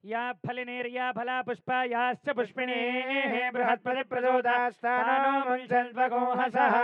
या फलिनेर्या फला पुष्पायाश्च पुष्पिणीः बृहस्पति प्रचोदास्तानो मुञ्चन्त्वगोहसः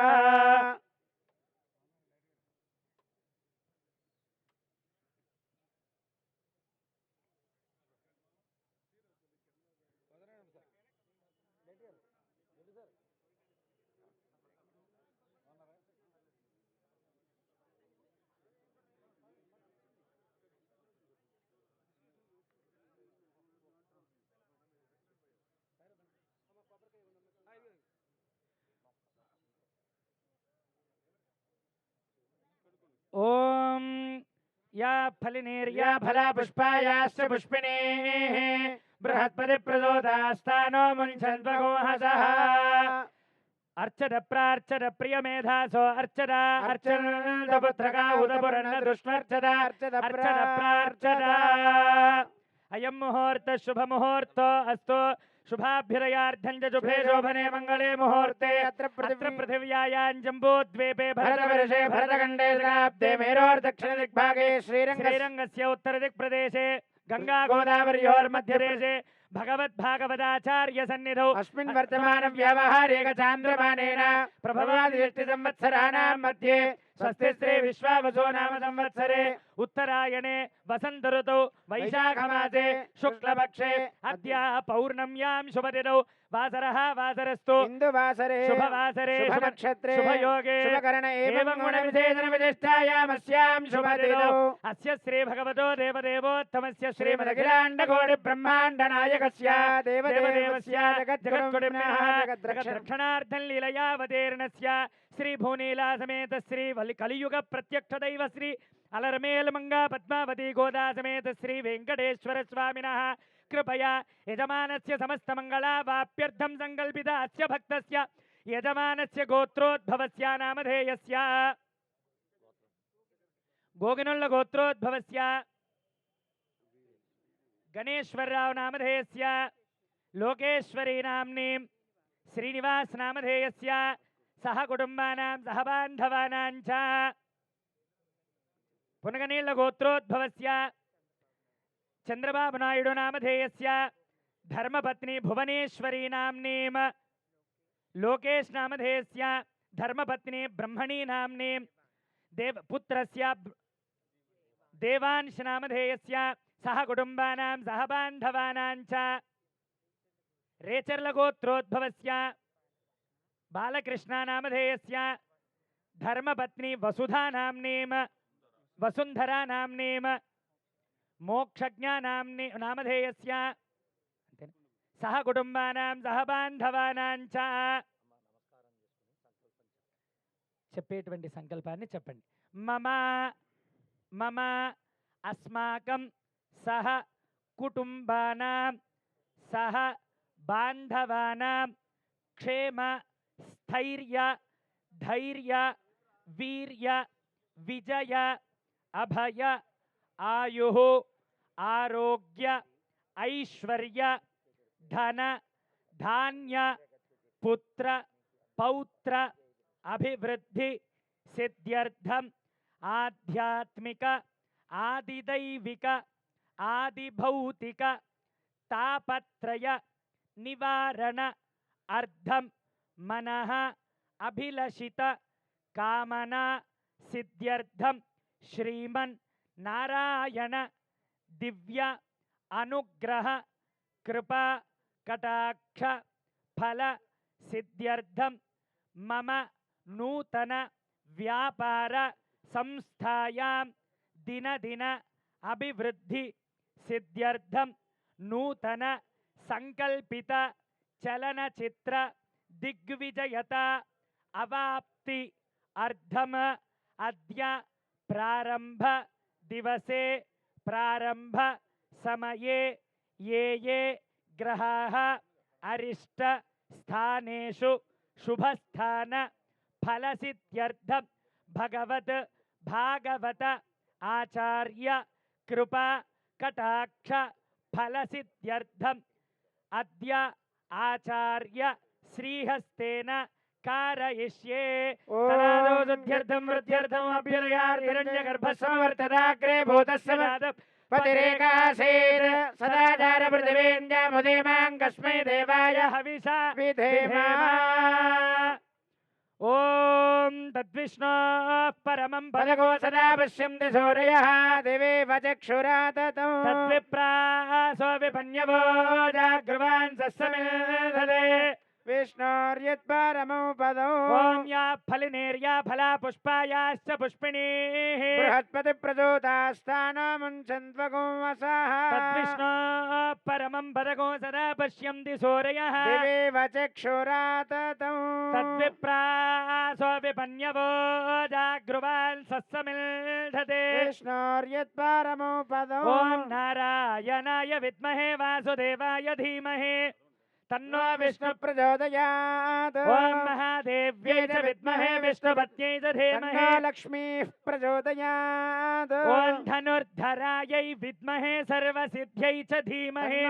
ओम या फलिनेर्या या फला पुष्पायाश्च पुष्पिणीः बृहस्पति प्रचोदास्तानो मुञ्चन्त्वगोहसः अर्चत प्रार्चत प्रियमेधासो अर्चदा अर्चन्दपुत्रका उदपूर्णदृष्ट्वर्चत अर्चत प्रार्चत अयं मुहूर्त शुभ मुहूर्त अस्तु शुभाभ्युदयार्थं च शुभे शोभने मङ्गले मुहूर्ते अत्र पृथिव्यायां जम्बूद्वीपे भरतवर्षे भरतखण्डे शताब्दे मेरोर्दक्षिणदिग्भागे श्रीरङ्गस्य उत्तरदिक्प्रदेशे गङ्गा गोदावर्योर्मध्यदेशे भगवद्भागवताचार्य सन्निधौ अस्मिन् वर्तमान व्यावहारिक चान्द्रमानेन प्रभवादिष्टिसंवत्सराणां मध्ये स्वस्ति श्री विश्वावसो नाम संवत्सरे उत्तरायणे वसंत ऋतौ वैशाखमासे शुक्लपक्षे अद्य पौर्णम्यां शुभतिथौ वासरः वासरस्तु इन्दुवासरे शुभवासरे शुभनक्षत्रे शुभयोगे शुभकरण एवं गुणविशेषणविशिष्टायामस्यां शुभतिथौ अस्य श्री भगवतो देवदेवोत्तमस्य श्रीमदखिलाण्डकोटिब्रह्माण्डनायकस्य देवदेवस्य जगद्गुरुम्नः जगद्रक्षणार्थं लीलयावतीर्णस्य श्री भूनीला समेत श्री कलियुग प्रत्यक्ष दैव श्री अलरमेलमङ्गा पद्मावती गोदा समेत श्री वेङ्कटेश्वर स्वामिनः कृपया यजमानस्य समस्तमङ्गलावाप्यर्थं सङ्कल्पित अस्य भक्तस्य यजमानस्य गोत्रोद्भवस्य नामधेयस्य गोगिनोल्ल गोत्रोद्भवस्य गणेश्वरराव नामधेयस्य लोकेश्वरी नाम्नीं श्रीनिवास नामधेयस्य सह कुटुम्बानां सह बान्धवानां च पुनगनील्ल गोत्रोद्भवस्य चंद्रबाबु नायडु नामधेयस्य धर्मपत्नी भुवनेश्वरी नाम्नीं लोकेश नामधेयस्य धर्मपत्नी ब्रह्मणी नाम्नीं पुत्रस्य देवांश नामधेयस्य सह कुटुम्बानां सह बान्धवानां च रेचर्ल गोत्रोद्भवस्य बालकृष्ण नामधेयस्य धर्मपत्नी वसुधा नाम्नीं वसुंधरा नाम्नीं मोक्षज्ञा नामधेयस्य सह कुटुम्बानां सह बान्धवानां च చెప్పేటువంటి సంకల్పాన్ని చెప్పండి మమ మమ అస్మాకం సహ కుటుంబానాం సహ బాంధవానాం క్షేమ స్థైర్య ధైర్య వీర్య విజయ అభయ ఆయుః ఆరోగ్య ఐశ్వర్య ధన ధాన్య పుత్ర పౌత్ర అభివృద్ధి సిద్ధ్యర్థం ఆధ్యాత్మిక ఆదిదైవిక ఆదిభౌతిక తాపత్రయ నివారణ అర్థం మనః అభిలషిత కామనా సిద్ధ్యర్థం శ్రీమన్ నారాయణ దివ్య అనుగ్రహ కృపా కటాక్ష ఫల సిద్ధ్యర్థం మమ నూతన వ్యాపార సంస్థాయాం దినదిన అభివృద్ధి సిద్ధ్యర్థం నూతన సంకల్పిత చలనచిత్ర దిగ్విజయత అవాప్తి అర్థం అద్య ప్రారంభ దివసే ప్రారంభ సమయే ఏ ఏ గ్రహాः అరిష్ట స్థానేషు శుభస్థాన ఫలసిద్ధ్యర్థం భగవత్ భాగవత ఆచార్య కృపా కటాక్ష ఫలసిద్ధ్యర్థం అద్య ఆచార్య శ్రీహస్తేన कारयिष्ये तदादोदुध्यर्थं वृद्ध्यर्थम् अभ्युदयात् हिरण्यगर्भसमवर्तदाग्रे भूतस्य पतिरेकासेत् सदाचार पृथिवीन्द्यामुदीमां कस्मै देवाय हविषा विधेमा ॐ तद्विष्णोः परमं पदको सदा पश्यन्ति सूर्यः दिवेव चक्षुरा ततम् तद्विप्रासो विपन्यवो जागृवान् सस्समेधते विष्णोर्यत्परमो पदौ ॐ या फलिनेर्या फला पुष्पायाश्च पुष्पिणीः बृहस्पति प्रचोदास्तानामुञ्चन्त्वगो वसः तद्विष्णोः परमं पदको सदा पश्यन्ति सूर्यः दिवेव चक्षुरा ततौ तद्विप्रासो विपन्यवो जागृवान् सस्समिल्धते विष्णोर्यत्परमो पदौ ॐ नारायणाय विद्महे वासुदेवाय धीमहि तन्नो विष्णु प्रचोदयात् ॐ महादेव्यै च विद्महे विष्णुपत्न्यै च धीमहि लक्ष्मीः प्रचोदयात् ॐ धनुर्धरायै विद्महे सर्वसिद्ध्यै च धीमहि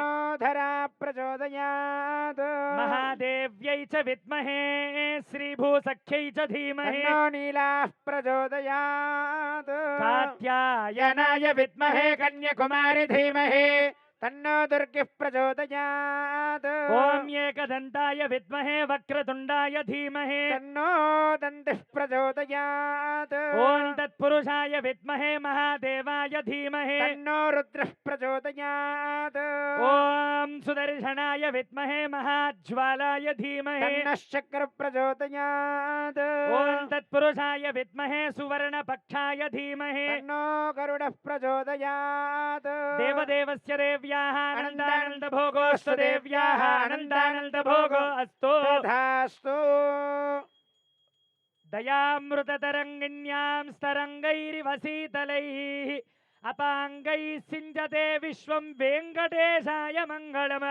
धरा प्रचोदयात् महादेव्यै च विद्महे श्रीभूसख्यै च धीमहि नीलाः प्रचोदयात् कात्यायनाय विद्महे कन्याकुमारी धीमहि तन्नो दुर्गिः प्रचोदयात् ॐ एकदन्ताय विद्महे वक्रतुण्डाय धीमहि तन्नो दन्तिः प्रचोदयात् ॐ तत्पुरुषाय विद्महे महादेवाय धीमहि तन्नो रुद्रः प्रचोदयात् ॐ सुदर्शनाय विद्महे महाज्वालाय धीमहि तन्नश्चक्रः प्रचोदयात् ॐ तत्पुरुषाय विद्महे सुवर्णपक्षाय धीमहि तन्नो गरुडः प्रचोदयात् देवदेवस्य देव्याः आनन्दानन्दभोगोऽस्तु देव्याः आनन्दानन्दभोगो अस्तु तथास्तु दयामृततरङ्गिण्यां स्तरङ्गैरिव शीतलैः अपाङ्गैः सिञ्चते विश्वं वेङ्कटेशाय मङ्गलम्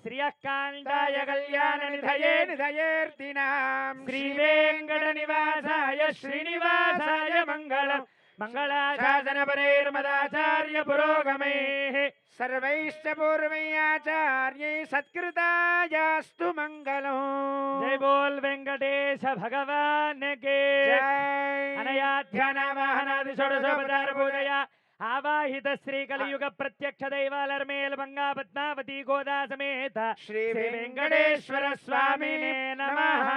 श्रियः कान्ताय कल्याणनिधये निधयेऽर्थिनां श्रीवेङ्कटनिवासाय श्रीनिवासाय मङ्गलम् मङ्गलाशासनपरैर्मदाचार्य पुरोगमैः सर्वैश्च पूर्वैराचार्यै सत्कृतायास्तु मङ्गलम्। जय बोल वेंकटेश भगवान के जय। अनया ध्यानावाहनादि षोडशोपचार पूजया आवाहित श्री कलियुग प्रत्यक्ष दैवालर्मेल मंगा पद्मावती गोदा समेत श्री वेंकटेश्वर स्वामिने नमः।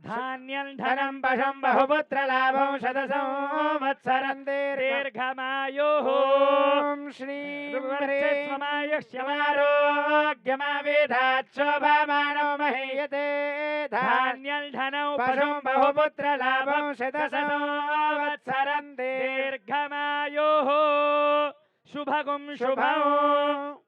धान्यं धनं पशं बहुपुत्रलाभं शतसंवत्सरं दीर्घमायुः श्री स्वमायुष्यमारोग्यमावेधात् शोभामानो महीयते धान्यं धनं पशुं बहुपुत्रलाभं शतसंवत्सरं दीर्घमायुः शुभगुं शुभम्।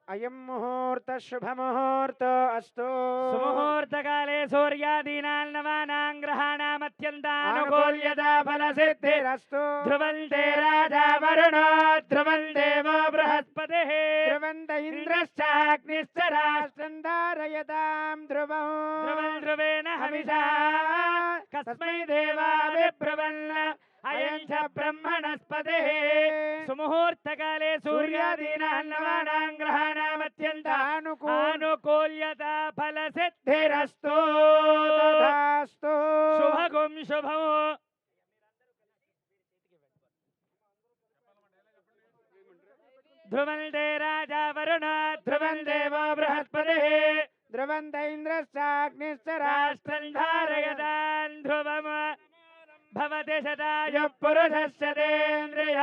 अयं मुहूर्त शुभ मुहूर्त अस्तु। सुमुहूर्तकाले सूर्यादीनां नवानां ग्रहाणाम् अत्यन्तानुकूल्यता फलसिद्धिरस्तु। ध्रुवन्ते राजा वरुणो ध्रुवं देवो बृहस्पतिः ध्रुवन्त इन्द्रश्चाग्निश्च राष्ट्रं धारयतां ध्रुवं। ध्रुवं ध्रुवेण हविषा कस्मै देवा विब्रुवन् अयं च ब्रह्मणस्पतिः। सुमुहूर्तकाले सूर्यादीनां नवानां ग्रहाणाम् अत्यन्तानुकूल्यता फलसिद्धिरस्तु तथास्तु। शुभगुं शुभम्। ध्रुवन्ते राजा वरुण ध्रुवं देवो बृहस्पतिः ध्रुवन्त इन्द्रश्चाग्निश्च राष्ट्रं धारयतां ध्रुवम्। भवति शतायुः पुरुषस्य तेन्द्रिय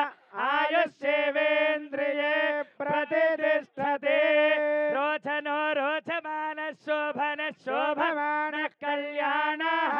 आयुष्येवेन्द्रिये प्रतिष्ठते। रोचनो रोचमानः शोभनः शोभमानः कल्याणः